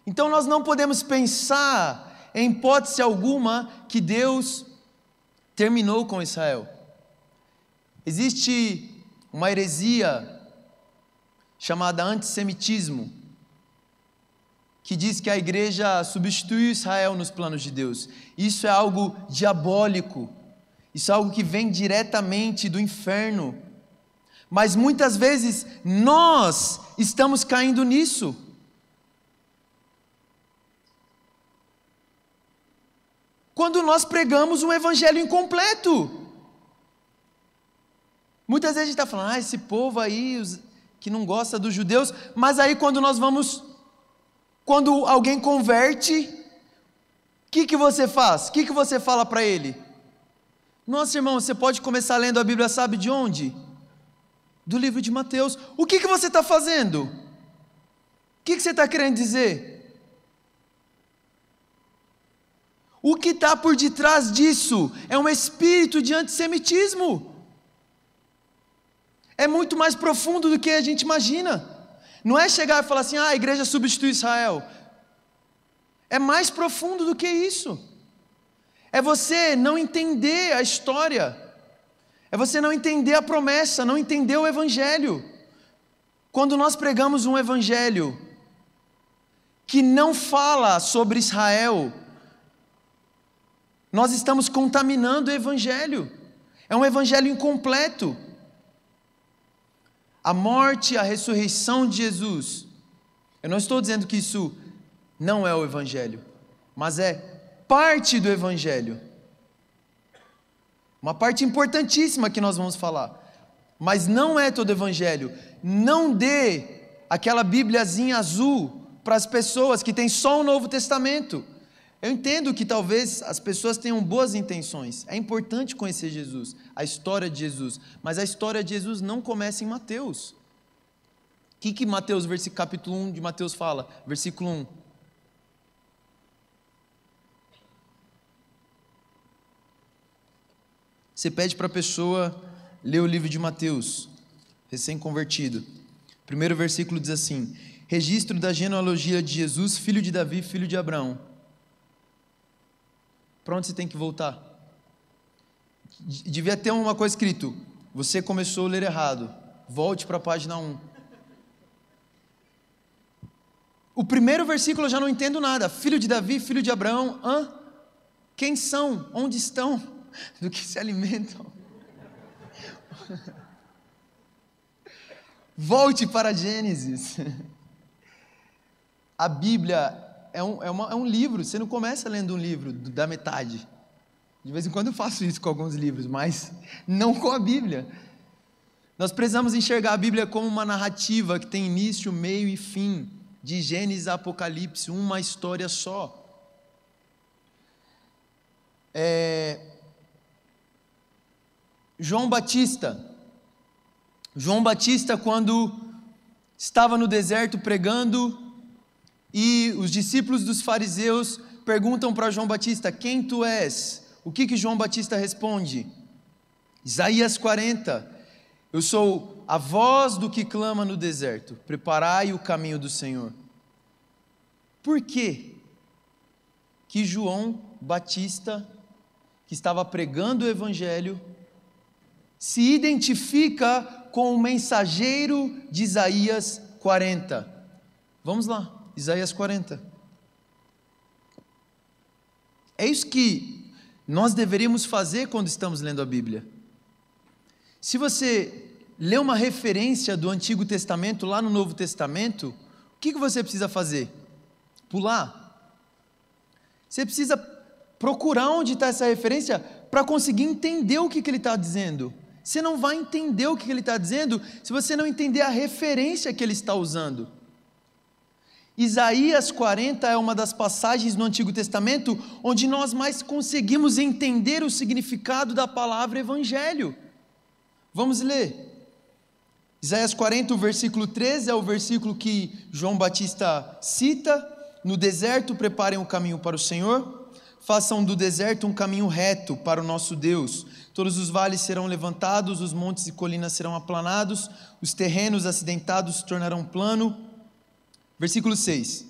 Então nós não podemos pensar, em hipótese alguma, que Deus terminou com Israel. Existe uma heresia chamada antissemitismo, que diz que a igreja substitui Israel nos planos de Deus. Isso é algo diabólico, isso é algo que vem diretamente do inferno. Mas muitas vezes nós estamos caindo nisso. Quando nós pregamos um evangelho incompleto. Muitas vezes a gente está falando, esse povo aí que não gosta dos judeus, mas aí quando alguém converte, o que você faz? O que você fala para ele? Nossa, irmão, você pode começar lendo a Bíblia, sabe de onde? Do livro de Mateus. O que você está fazendo? O que você está querendo dizer? O que está por detrás disso é um espírito de antissemitismo. É muito mais profundo do que a gente imagina. Não é chegar e falar assim, a igreja substitui Israel. É mais profundo do que isso. É você não entender a história. É você não entender a promessa, não entender o evangelho. Quando nós pregamos um evangelho que não fala sobre Israel, nós estamos contaminando o evangelho. É um evangelho incompleto. A morte, a ressurreição de Jesus. Eu não estou dizendo que isso não é o evangelho, mas é parte do evangelho. Uma parte importantíssima que nós vamos falar. mas não é todo evangelho. Não dê aquela bibliazinha azul para as pessoas que têm só o Novo Testamento. Eu entendo que talvez as pessoas tenham boas intenções, é importante conhecer Jesus, a história de Jesus, mas a história de Jesus não começa em Mateus. O que Mateus, capítulo 1 de Mateus fala? Versículo 1. Você pede para a pessoa ler o livro de Mateus, recém-convertido. Primeiro versículo diz assim: registro da genealogia de Jesus, filho de Davi, filho de Abraão. Para onde você tem que voltar? Devia ter uma coisa escrito: você começou a ler errado, volte para a página 1. O primeiro versículo eu já não entendo nada. Filho de Davi, filho de Abraão. Quem são? Onde estão? Do que se alimentam? Volte para Gênesis. A Bíblia é um livro. Você não começa lendo um livro da metade. De vez em quando eu faço isso com alguns livros, mas não com a Bíblia. Nós precisamos enxergar a Bíblia como uma narrativa que tem início, meio e fim, de Gênesis a Apocalipse, uma história só. João Batista, quando estava no deserto pregando, e os discípulos dos fariseus perguntam para João Batista: quem tu és? O que João Batista responde? Isaías 40, eu sou a voz do que clama no deserto, preparai o caminho do Senhor. Por quê que João Batista, que estava pregando o evangelho, se identifica com o mensageiro de Isaías 40? Vamos lá, Isaías 40. É isso que nós deveríamos fazer quando estamos lendo a Bíblia. Se você lê uma referência do Antigo Testamento lá no Novo Testamento, o que você precisa fazer? Pular? Você precisa procurar onde está essa referência para conseguir entender o que ele está dizendo. Você não vai entender o que ele está dizendo se você não entender a referência que ele está usando. Isaías 40 é uma das passagens no Antigo Testamento onde nós mais conseguimos entender o significado da palavra evangelho. Vamos ler. Isaías 40, o versículo 13 é o versículo que João Batista cita: no deserto preparem um caminho para o Senhor, façam do deserto um caminho reto para o nosso Deus. Todos os vales serão levantados, os montes e colinas serão aplanados, os terrenos acidentados se tornarão plano. Versículo 6.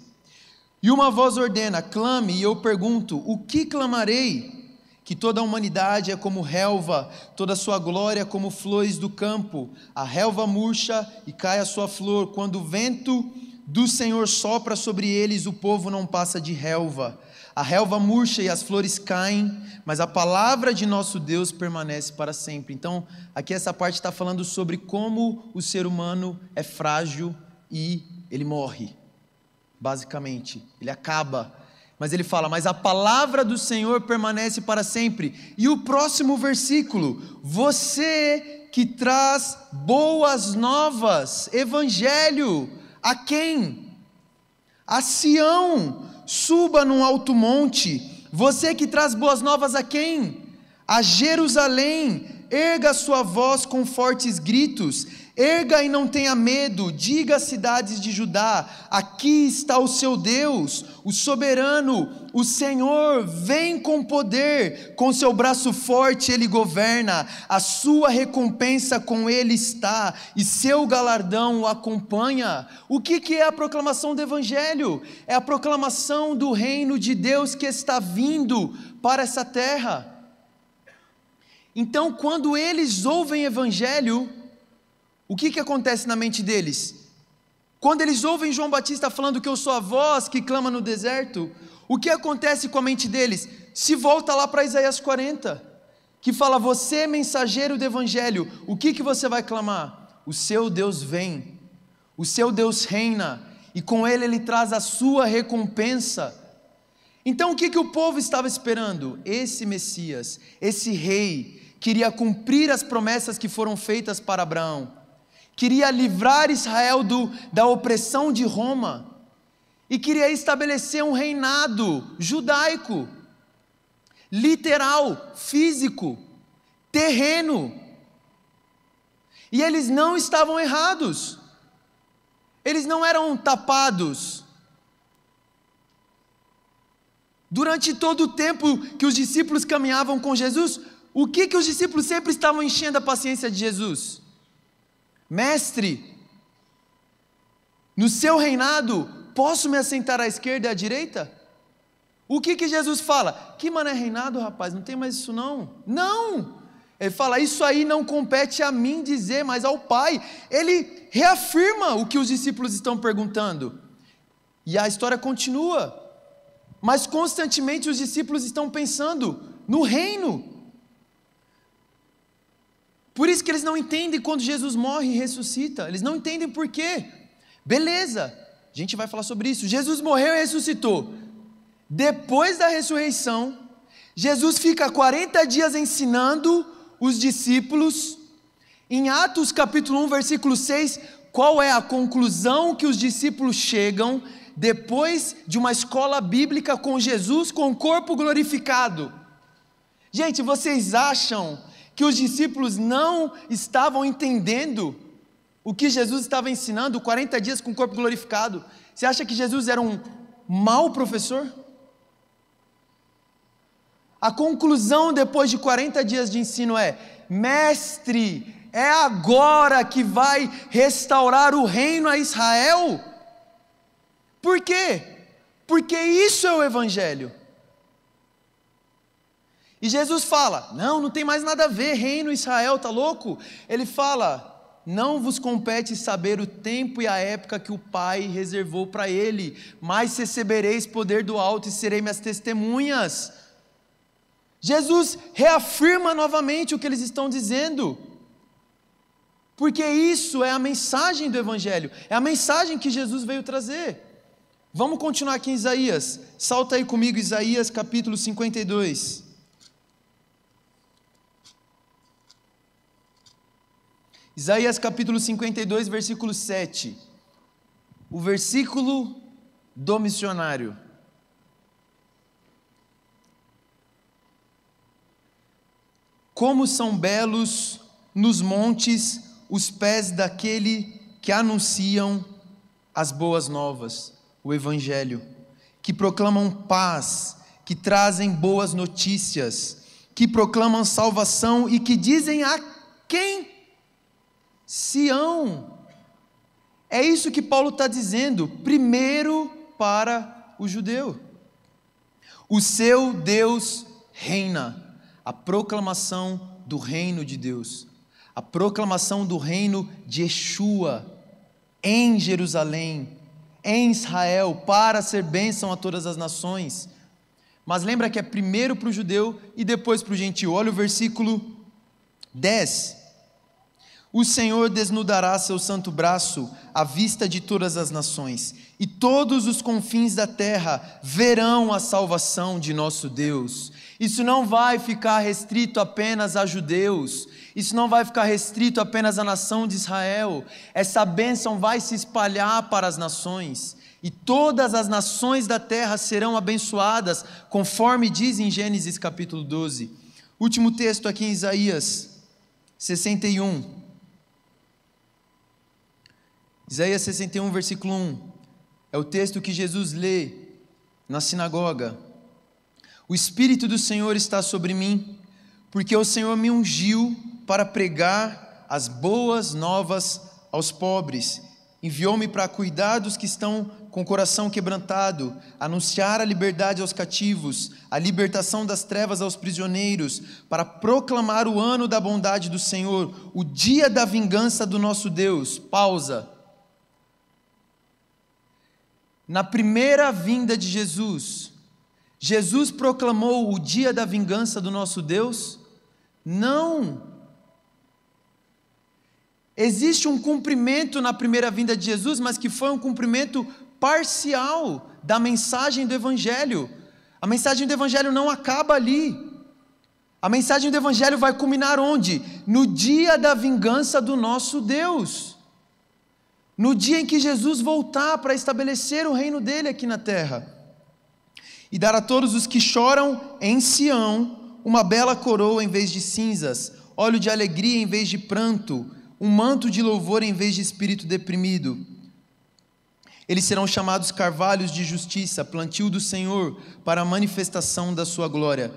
E uma voz ordena: clame, e eu pergunto: o que clamarei? Que toda a humanidade é como relva, toda a sua glória como flores do campo. A relva murcha e cai a sua flor. Quando o vento do Senhor sopra sobre eles, o povo não passa de relva. A relva murcha e as flores caem, mas a palavra de nosso Deus permanece para sempre. Então, aqui essa parte está falando sobre como o ser humano é frágil e ele morre, basicamente, ele acaba. Mas ele fala: mas a palavra do Senhor permanece para sempre. E o próximo versículo: você que traz boas novas, evangelho, a quem? A Sião. Suba num alto monte. Você que traz boas novas a quem? A Jerusalém. Erga sua voz com fortes gritos. Erga e não tenha medo. Diga às cidades de Judá: aqui está o seu Deus, o soberano, o Senhor vem com poder, com seu braço forte ele governa, a sua recompensa com ele está, e seu galardão o acompanha. O que é a proclamação do Evangelho? É a proclamação do reino de Deus que está vindo para essa terra. Então, quando eles ouvem Evangelho, o que acontece na mente deles? Quando eles ouvem João Batista falando que eu sou a voz que clama no deserto, o que acontece com a mente deles? Se volta lá para Isaías 40, que fala: você mensageiro do Evangelho, o que você vai clamar? O seu Deus vem, o seu Deus reina, e com ele traz a sua recompensa. Então o que o povo estava esperando? Esse Messias, esse rei, queria cumprir as promessas que foram feitas para Abraão, queria livrar Israel da opressão de Roma, e queria estabelecer um reinado judaico, literal, físico, terreno. E eles não estavam errados, eles não eram tapados. Durante todo o tempo que os discípulos caminhavam com Jesus, o que os discípulos sempre estavam enchendo a paciência de Jesus? Mestre, no seu reinado, posso me assentar à esquerda e à direita? O que Jesus fala? Que mané reinado, rapaz, não tem mais isso não. Não! Ele fala, isso aí não compete a mim dizer, mas ao Pai. Ele reafirma o que os discípulos estão perguntando. E a história continua. Mas constantemente os discípulos estão pensando no reino. Por isso que eles não entendem quando Jesus morre e ressuscita. Eles não entendem por quê. Beleza, a gente vai falar sobre isso. Jesus morreu e ressuscitou. Depois da ressurreição, Jesus fica 40 dias ensinando os discípulos. Em Atos capítulo 1, versículo 6, qual é a conclusão que os discípulos chegam depois de uma escola bíblica com Jesus, com o corpo glorificado? Gente, vocês acham que os discípulos não estavam entendendo o que Jesus estava ensinando, 40 dias com o corpo glorificado? Você acha que Jesus era um mau professor? A conclusão depois de 40 dias de ensino é: mestre, é agora que vai restaurar o reino a Israel? Por quê? Porque isso é o Evangelho. E Jesus fala, não tem mais nada a ver, reino Israel, tá louco? Ele fala, não vos compete saber o tempo e a época que o Pai reservou para ele, mas recebereis poder do alto e serei minhas testemunhas. Jesus reafirma novamente o que eles estão dizendo, porque isso é a mensagem do Evangelho, é a mensagem que Jesus veio trazer. Vamos continuar aqui em Isaías, salta aí comigo, Isaías capítulo 52. Isaías capítulo 52, versículo 7, o versículo do missionário. Como são belos nos montes os pés daquele que anunciam as boas novas, o Evangelho, que proclamam paz, que trazem boas notícias, que proclamam salvação e que dizem a quem? Sião. É isso que Paulo está dizendo, primeiro para o judeu. O seu Deus reina. A proclamação do reino de Deus, a proclamação do reino de Yeshua em Jerusalém, em Israel, para ser bênção a todas as nações. Mas lembra que é primeiro para o judeu e depois para o gentio. Olha o versículo 10. O Senhor desnudará seu santo braço à vista de todas as nações, e todos os confins da terra verão a salvação de nosso Deus. Isso não vai ficar restrito apenas a judeus, isso não vai ficar restrito apenas à nação de Israel. Essa bênção vai se espalhar para as nações, e todas as nações da terra serão abençoadas, conforme diz em Gênesis capítulo 12. Último texto aqui em Isaías 61. Isaías 61, versículo 1, é o texto que Jesus lê na sinagoga. O Espírito do Senhor está sobre mim, porque o Senhor me ungiu para pregar as boas novas aos pobres. Enviou-me para cuidar dos que estão com o coração quebrantado, anunciar a liberdade aos cativos, a libertação das trevas aos prisioneiros, para proclamar o ano da bondade do Senhor, o dia da vingança do nosso Deus. Pausa. Na primeira vinda de Jesus, Jesus proclamou o dia da vingança do nosso Deus? Não. Existe um cumprimento na primeira vinda de Jesus, mas que foi um cumprimento parcial da mensagem do Evangelho. A mensagem do Evangelho não acaba ali. A mensagem do Evangelho vai culminar onde? No dia da vingança do nosso Deus. No dia em que Jesus voltar para estabelecer o reino dele aqui na terra. E dar a todos os que choram em Sião uma bela coroa em vez de cinzas, óleo de alegria em vez de pranto, um manto de louvor em vez de espírito deprimido. Eles serão chamados carvalhos de justiça, plantio do Senhor, para a manifestação da sua glória.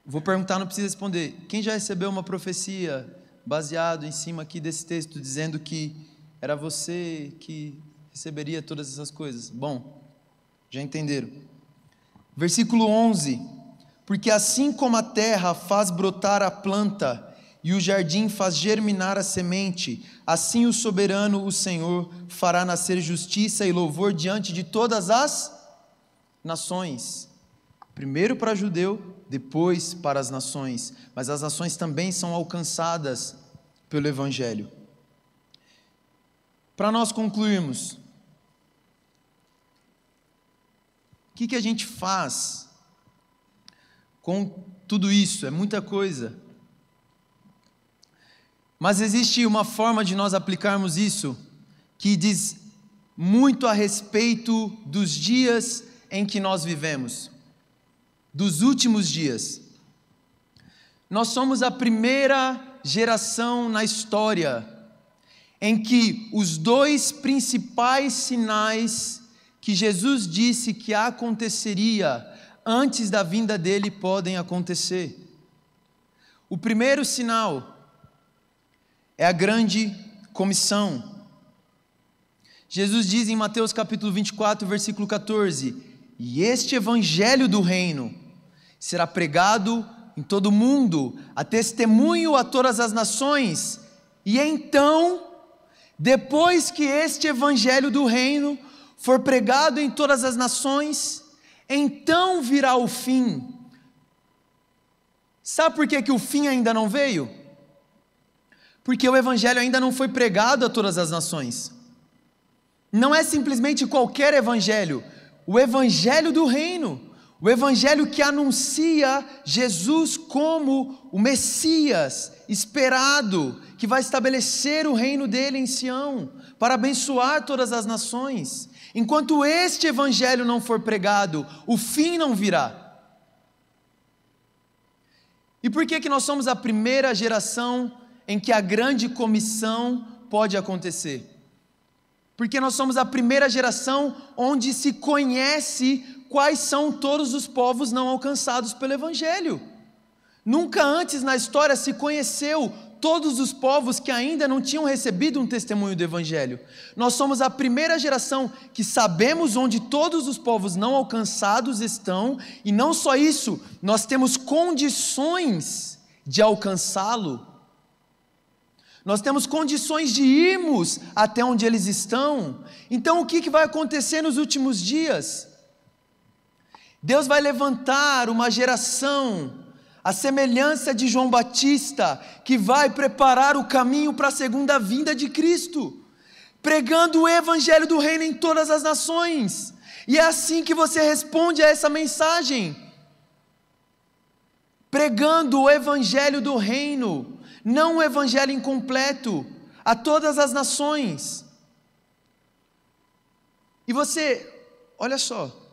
Vou perguntar, não precisa responder. Quem já recebeu uma profecia baseado em cima aqui desse texto, dizendo que era você que receberia todas essas coisas? Bom, já entenderam. Versículo 11. Porque assim como a terra faz brotar a planta e o jardim faz germinar a semente, assim o soberano, o Senhor, fará nascer justiça e louvor diante de todas as nações. Primeiro para judeu, depois para as nações. Mas as nações também são alcançadas pelo Evangelho. Para nós concluirmos, o que a gente faz com tudo isso? É muita coisa. Mas existe uma forma de nós aplicarmos isso que diz muito a respeito dos dias em que nós vivemos, dos últimos dias. Nós somos a primeira geração na história em que os dois principais sinais que Jesus disse que aconteceria antes da vinda dele podem acontecer. O primeiro sinal é a grande comissão. Jesus diz em Mateus capítulo 24, versículo 14: e este evangelho do reino será pregado em todo o mundo, a testemunho a todas as nações, e então, depois que este evangelho do reino for pregado em todas as nações, então virá o fim. Sabe por que o fim ainda não veio? Porque o evangelho ainda não foi pregado a todas as nações. Não é simplesmente qualquer evangelho, o evangelho do reino, o evangelho que anuncia Jesus como o Messias esperado, que vai estabelecer o reino dele em Sião, para abençoar todas as nações. Enquanto este evangelho não for pregado, o fim não virá. E por que nós somos a primeira geração em que a grande comissão pode acontecer? Porque nós somos a primeira geração onde se conhece quais são todos os povos não alcançados pelo Evangelho. Nunca antes na história se conheceu todos os povos que ainda não tinham recebido um testemunho do Evangelho. Nós somos a primeira geração que sabemos onde todos os povos não alcançados estão, e não só isso, nós temos condições de alcançá-lo. Nós temos condições de irmos até onde eles estão. Então o que vai acontecer nos últimos dias? Deus vai levantar uma geração, a semelhança de João Batista, que vai preparar o caminho para a segunda vinda de Cristo, pregando o evangelho do reino em todas as nações. E é assim que você responde a essa mensagem, pregando o evangelho do reino, não o evangelho incompleto, a todas as nações. E você, olha só,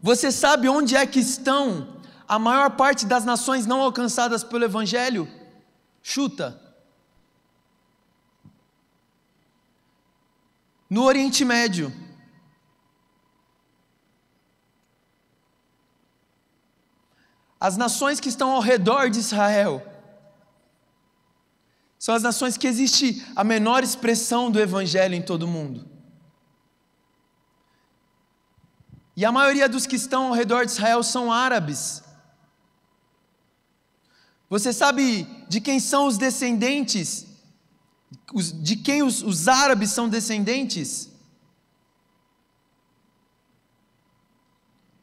você sabe onde é que estão a maior parte das nações não alcançadas pelo evangelho? Chuta. No Oriente Médio. As nações que estão ao redor de Israel são as nações que existe a menor expressão do evangelho em todo o mundo. E a maioria dos que estão ao redor de Israel são árabes. Você sabe de quem são os descendentes? De quem os árabes são descendentes?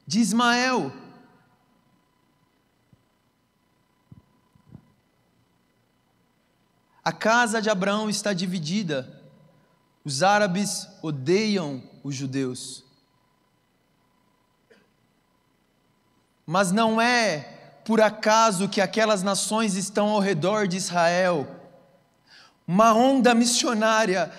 De Ismael. A casa de Abraão está dividida. Os árabes odeiam os judeus. Mas não é por acaso que aquelas nações estão ao redor de Israel. Uma onda missionária.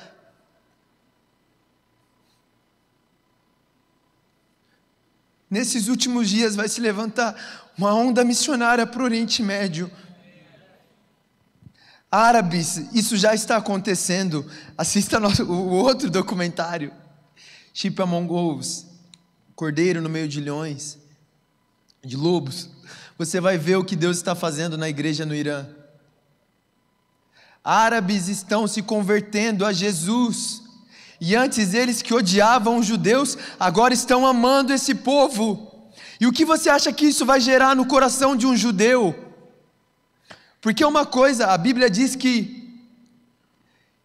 Nesses últimos dias vai se levantar uma onda missionária para o Oriente Médio. Árabes, isso já está acontecendo. Assista o outro documentário, Sheep Among Wolves, Cordeiro no meio de leões, de lobos. Você vai ver o que Deus está fazendo na igreja no Irã. Árabes estão se convertendo a Jesus. E antes eles que odiavam os judeus, agora estão amando esse povo. E o que você acha que isso vai gerar no coração de um judeu? Porque uma coisa, a Bíblia diz que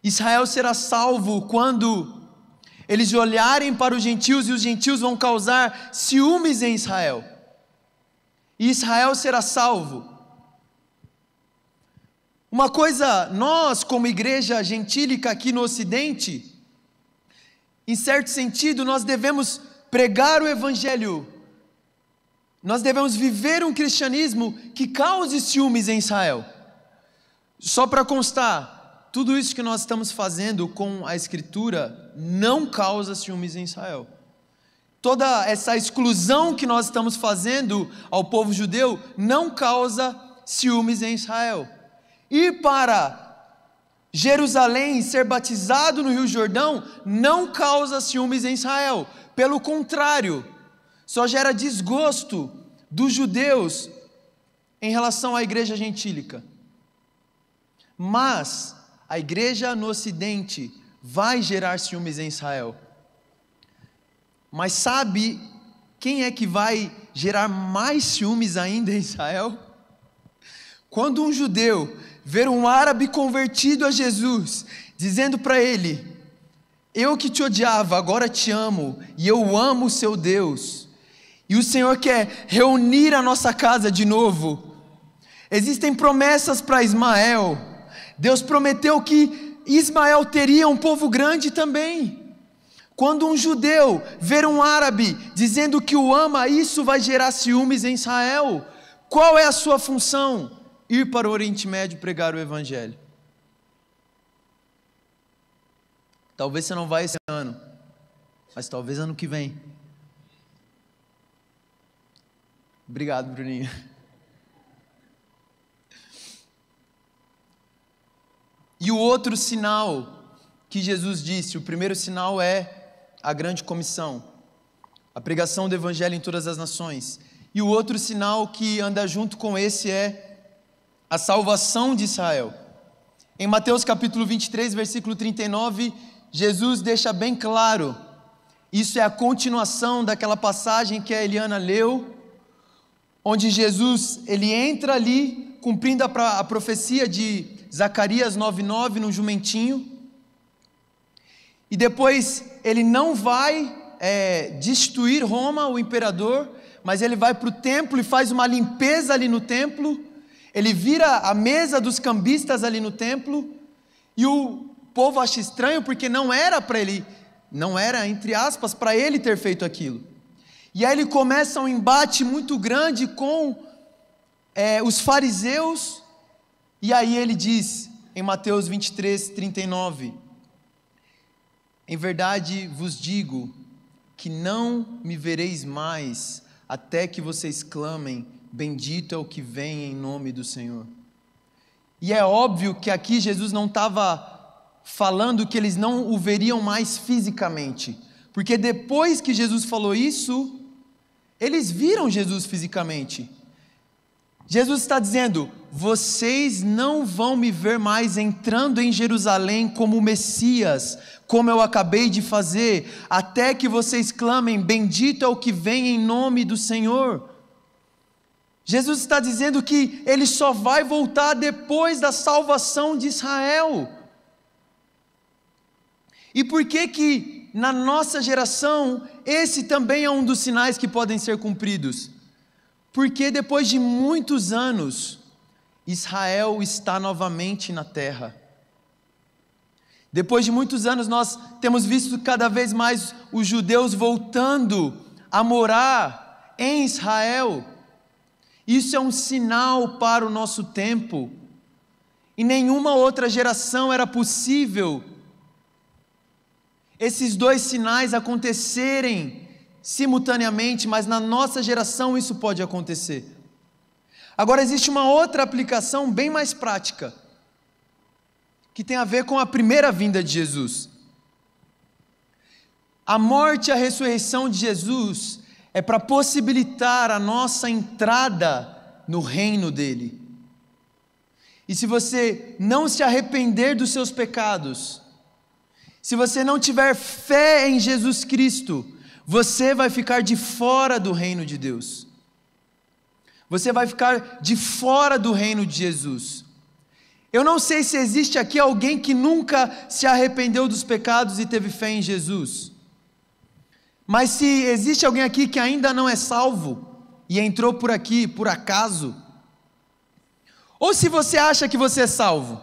Israel será salvo quando eles olharem para os gentios e os gentios vão causar ciúmes em Israel. E Israel será salvo. Uma coisa, nós como igreja gentílica aqui no Ocidente, em certo sentido, nós devemos pregar o Evangelho. Nós devemos viver um cristianismo que cause ciúmes em Israel. Só para constar, tudo isso que nós estamos fazendo com a Escritura não causa ciúmes em Israel. Toda essa exclusão que nós estamos fazendo ao povo judeu não causa ciúmes em Israel. Ir para Jerusalém e ser batizado no Rio Jordão não causa ciúmes em Israel. Pelo contrário, só gera desgosto dos judeus em relação à igreja gentílica. Mas a igreja no Ocidente vai gerar ciúmes em Israel. Mas sabe quem é que vai gerar mais ciúmes ainda em Israel? Quando um judeu ver um árabe convertido a Jesus, dizendo para ele: eu que te odiava, agora te amo, e eu amo o seu Deus, e o Senhor quer reunir a nossa casa de novo. Existem promessas para Ismael. Deus prometeu que Ismael teria um povo grande também. Quando um judeu ver um árabe dizendo que o ama, isso vai gerar ciúmes em Israel. Qual é a sua função? Ir para o Oriente Médio pregar o Evangelho. Talvez você não vá esse ano, mas talvez ano que vem. Obrigado, Bruninho. E o outro sinal que Jesus disse, o primeiro sinal é a grande comissão, a pregação do Evangelho em todas as nações. E o outro sinal que anda junto com esse é a salvação de Israel. Em Mateus capítulo 23, versículo 39, Jesus deixa bem claro, isso é a continuação daquela passagem que a Eliana leu, onde Jesus, ele entra ali, cumprindo a profecia de Zacarias 9:9 no jumentinho, e depois ele não vai destituir Roma, o imperador, mas ele vai para o templo e faz uma limpeza ali no templo. Ele vira a mesa dos cambistas ali no templo, e o povo acha estranho, porque não era para ele, não era, entre aspas, para ele ter feito aquilo. E aí ele começa um embate muito grande com os fariseus, e aí ele diz, em Mateus 23, 39, em verdade vos digo, que não me vereis mais, até que vocês clamem, bendito é o que vem em nome do Senhor. E é óbvio que aqui Jesus não estava falando que eles não o veriam mais fisicamente, porque depois que Jesus falou isso, eles viram Jesus fisicamente. Jesus está dizendo, vocês não vão me ver mais entrando em Jerusalém como Messias, como eu acabei de fazer, até que vocês clamem, bendito é o que vem em nome do Senhor. Jesus está dizendo que ele só vai voltar depois da salvação de Israel. E por que na nossa geração esse também é um dos sinais que podem ser cumpridos? Porque depois de muitos anos, Israel está novamente na terra. Depois de muitos anos nós temos visto cada vez mais os judeus voltando a morar em Israel. Isso é um sinal para o nosso tempo. Em nenhuma outra geração era possível esses dois sinais acontecerem simultaneamente, mas na nossa geração isso pode acontecer. Agora existe uma outra aplicação bem mais prática, que tem a ver com a primeira vinda de Jesus. A morte e a ressurreição de Jesus é para possibilitar a nossa entrada no reino dele. E se você não se arrepender dos seus pecados, se você não tiver fé em Jesus Cristo, você vai ficar de fora do reino de Deus. Você vai ficar de fora do reino de Jesus. Eu não sei se existe aqui alguém que nunca se arrependeu dos pecados e teve fé em Jesus. Mas se existe alguém aqui que ainda não é salvo e entrou por aqui por acaso, ou se você acha que você é salvo,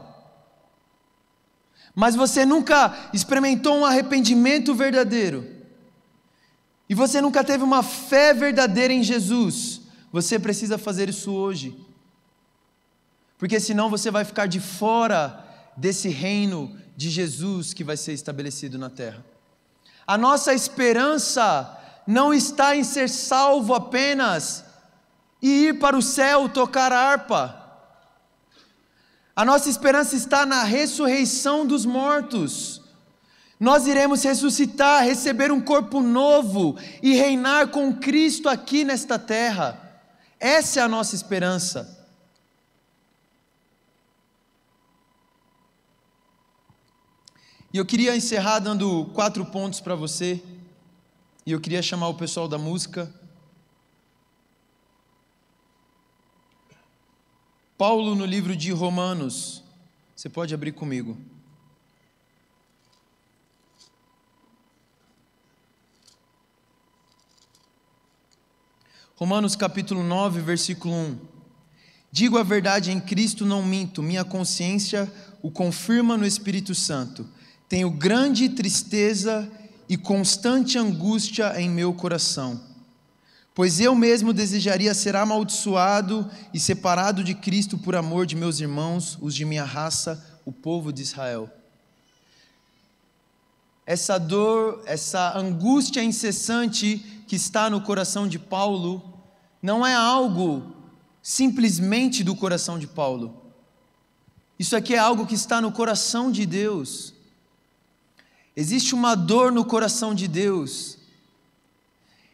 mas você nunca experimentou um arrependimento verdadeiro, e você nunca teve uma fé verdadeira em Jesus, você precisa fazer isso hoje, porque senão você vai ficar de fora desse reino de Jesus que vai ser estabelecido na terra. A nossa esperança não está em ser salvo apenas e ir para o céu tocar a harpa. A nossa esperança está na ressurreição dos mortos. Nós iremos ressuscitar, receber um corpo novo e reinar com Cristo aqui nesta terra. Essa é a nossa esperança. E eu queria encerrar dando 4 pontos para você. E eu queria chamar o pessoal da música. Paulo, no livro de Romanos, você pode abrir comigo. Romanos capítulo 9, versículo 1. Digo a verdade em Cristo, não minto, minha consciência o confirma no Espírito Santo. Tenho grande tristeza e constante angústia em meu coração. Pois eu mesmo desejaria ser amaldiçoado e separado de Cristo por amor de meus irmãos, os de minha raça, o povo de Israel. Essa dor, essa angústia incessante que está no coração de Paulo, não é algo simplesmente do coração de Paulo. Isso aqui é algo que está no coração de Deus. Existe uma dor no coração de Deus.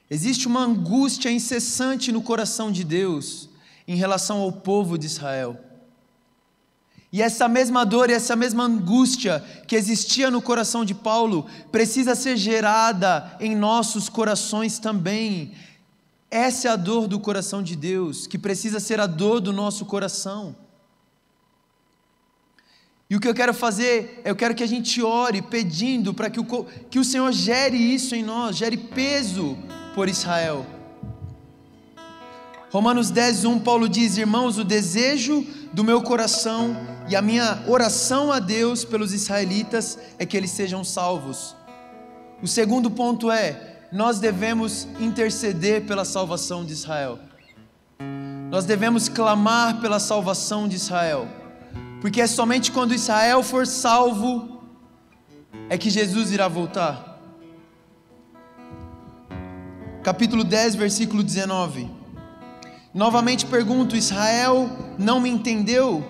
Existe uma angústia incessante no coração de Deus em relação ao povo de Israel. E essa mesma dor e essa mesma angústia que existia no coração de Paulo precisa ser gerada em nossos corações também. Essa é a dor do coração de Deus, que precisa ser a dor do nosso coração. E o que eu quero fazer, eu quero que a gente ore pedindo para que o Senhor gere isso em nós, gere peso por Israel. Romanos 10, 1, Paulo diz: irmãos, o desejo do meu coração e a minha oração a Deus pelos israelitas é que eles sejam salvos. O segundo ponto é, nós devemos interceder pela salvação de Israel. Nós devemos clamar pela salvação de Israel, porque é somente quando Israel for salvo é que Jesus irá voltar. Capítulo 10, versículo 19. Novamente pergunto: Israel não me entendeu?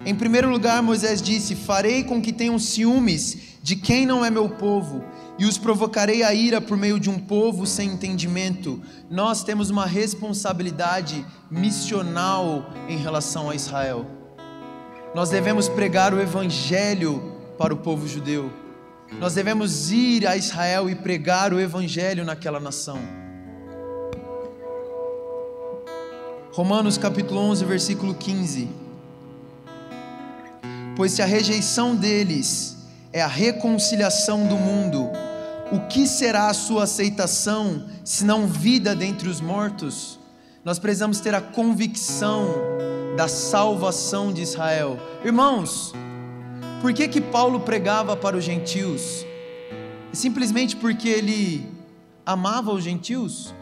Em primeiro lugar, Moisés disse: farei com que tenham ciúmes de quem não é meu povo, e os provocarei a ira por meio de um povo sem entendimento. Nós temos uma responsabilidade missional em relação a Israel. Nós devemos pregar o evangelho para o povo judeu. Nós devemos ir a Israel e pregar o evangelho naquela nação. Romanos capítulo 11, versículo 15. Pois se a rejeição deles é a reconciliação do mundo, o que será a sua aceitação, senão vida dentre os mortos? Nós precisamos ter a convicção da salvação de Israel. Irmãos, por que Paulo pregava para os gentios? Simplesmente porque ele amava os gentios?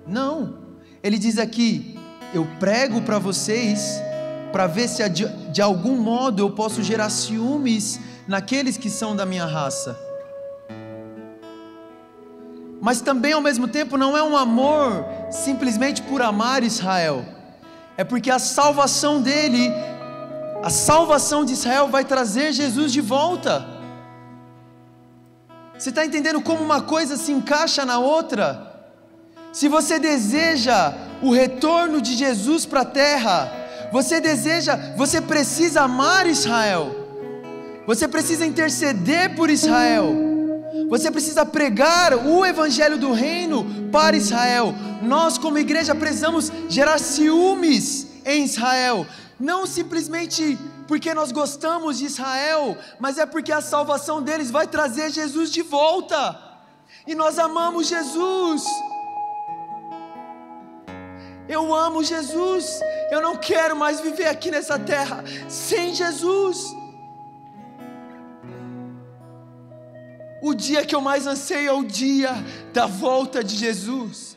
Não. Ele diz aqui: eu prego para vocês para ver se de algum modo eu posso gerar ciúmes naqueles que são da minha raça. Mas também ao mesmo tempo não é um amor simplesmente por amar Israel, é porque a salvação dele, a salvação de Israel vai trazer Jesus de volta. Você está entendendo como uma coisa se encaixa na outra? Se você deseja o retorno de Jesus para a terra, você precisa amar Israel, você precisa interceder por Israel, você precisa pregar o evangelho do reino para Israel. Nós como igreja precisamos gerar ciúmes em Israel, não simplesmente porque nós gostamos de Israel, mas é porque a salvação deles vai trazer Jesus de volta, e nós amamos Jesus. Eu amo Jesus, eu não quero mais viver aqui nessa terra sem Jesus. O dia que eu mais anseio é o dia da volta de Jesus.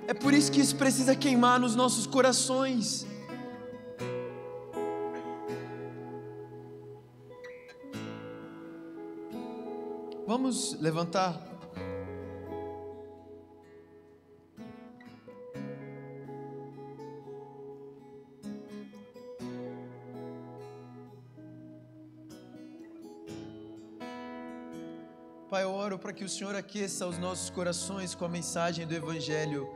É por isso que isso precisa queimar nos nossos corações. Vamos levantar. Pai, eu oro para que o Senhor aqueça os nossos corações com a mensagem do Evangelho,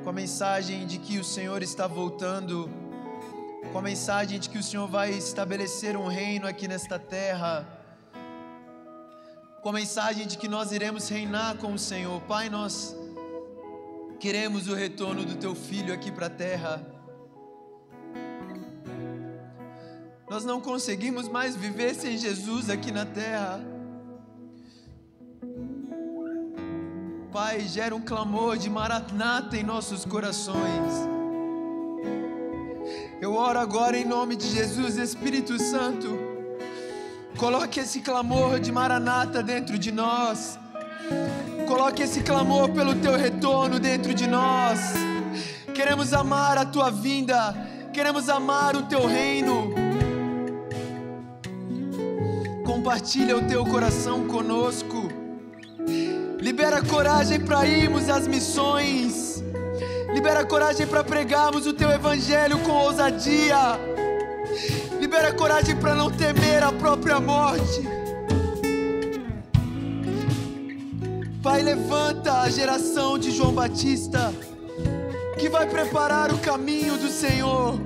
com a mensagem de que o Senhor está voltando, com a mensagem de que o Senhor vai estabelecer um reino aqui nesta terra, com a mensagem de que nós iremos reinar com o Senhor. Pai, nós queremos o retorno do Teu Filho aqui para a terra. Nós não conseguimos mais viver sem Jesus aqui na terra. Pai, gera um clamor de Maranata em nossos corações. Eu oro agora em nome de Jesus, Espírito Santo, coloque esse clamor de Maranata dentro de nós. Coloque esse clamor pelo Teu retorno dentro de nós. Queremos amar a Tua vinda, queremos amar o Teu reino. Compartilha o Teu coração conosco. Libera coragem para irmos às missões. Libera coragem para pregarmos o Teu Evangelho com ousadia. Libera coragem para não temer a própria morte. Pai, levanta a geração de João Batista, que vai preparar o caminho do Senhor.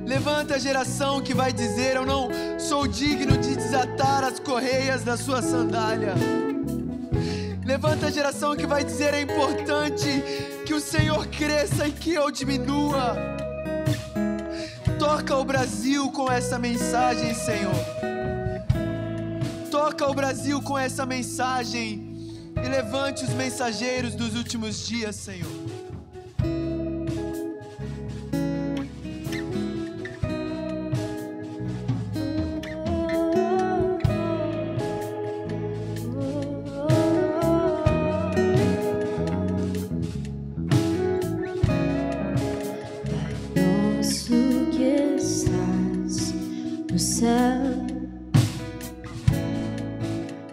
Levanta a geração que vai dizer: eu não sou digno de desatar as correias da sua sandália. Levanta a geração que vai dizer: é importante que o Senhor cresça e que eu diminua. Toca o Brasil com essa mensagem, Senhor. Toca o Brasil com essa mensagem e levante os mensageiros dos últimos dias, Senhor.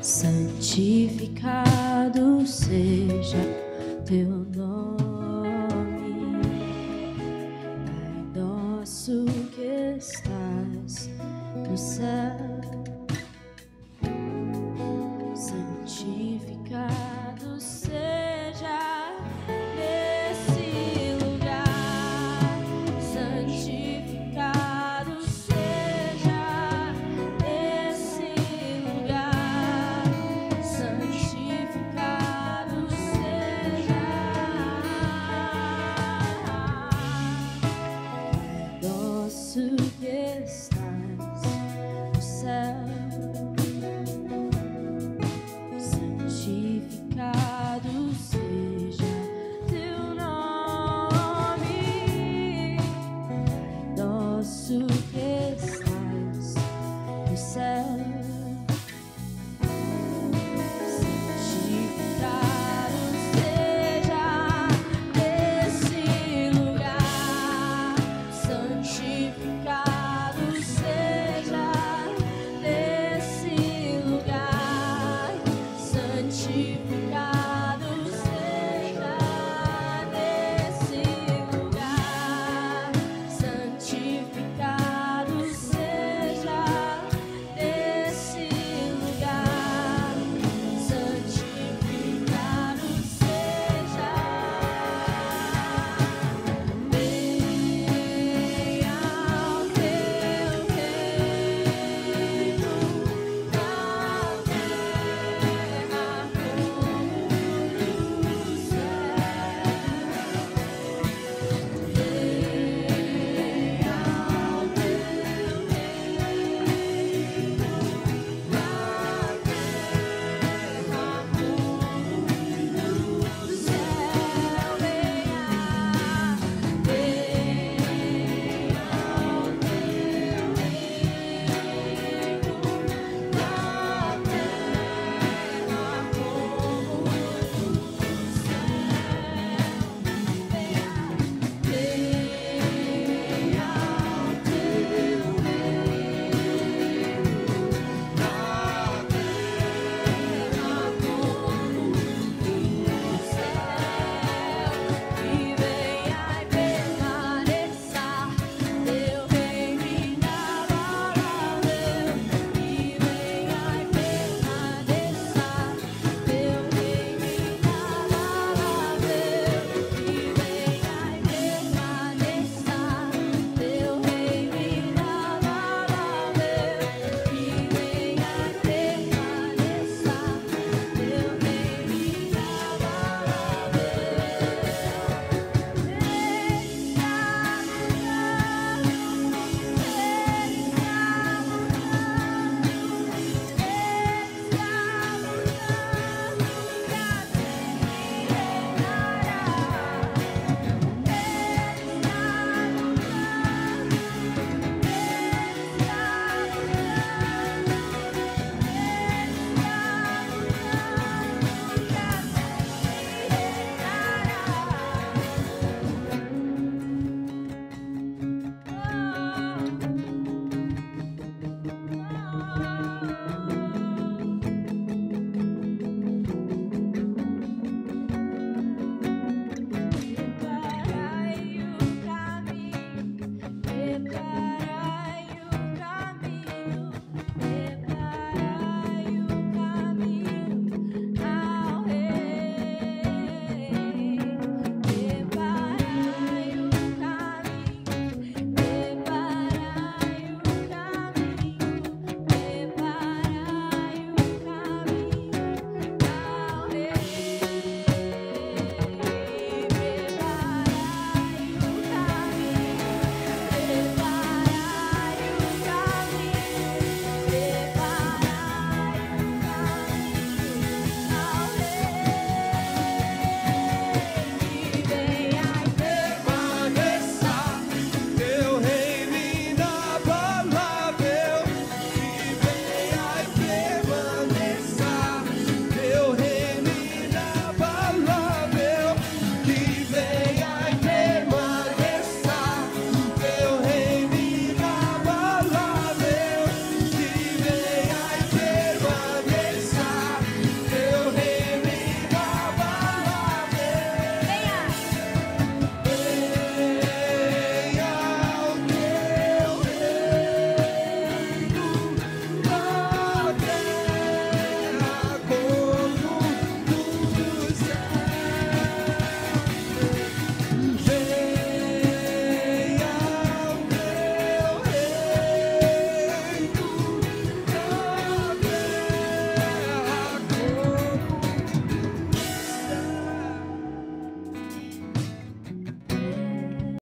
Santificado seja teu nome.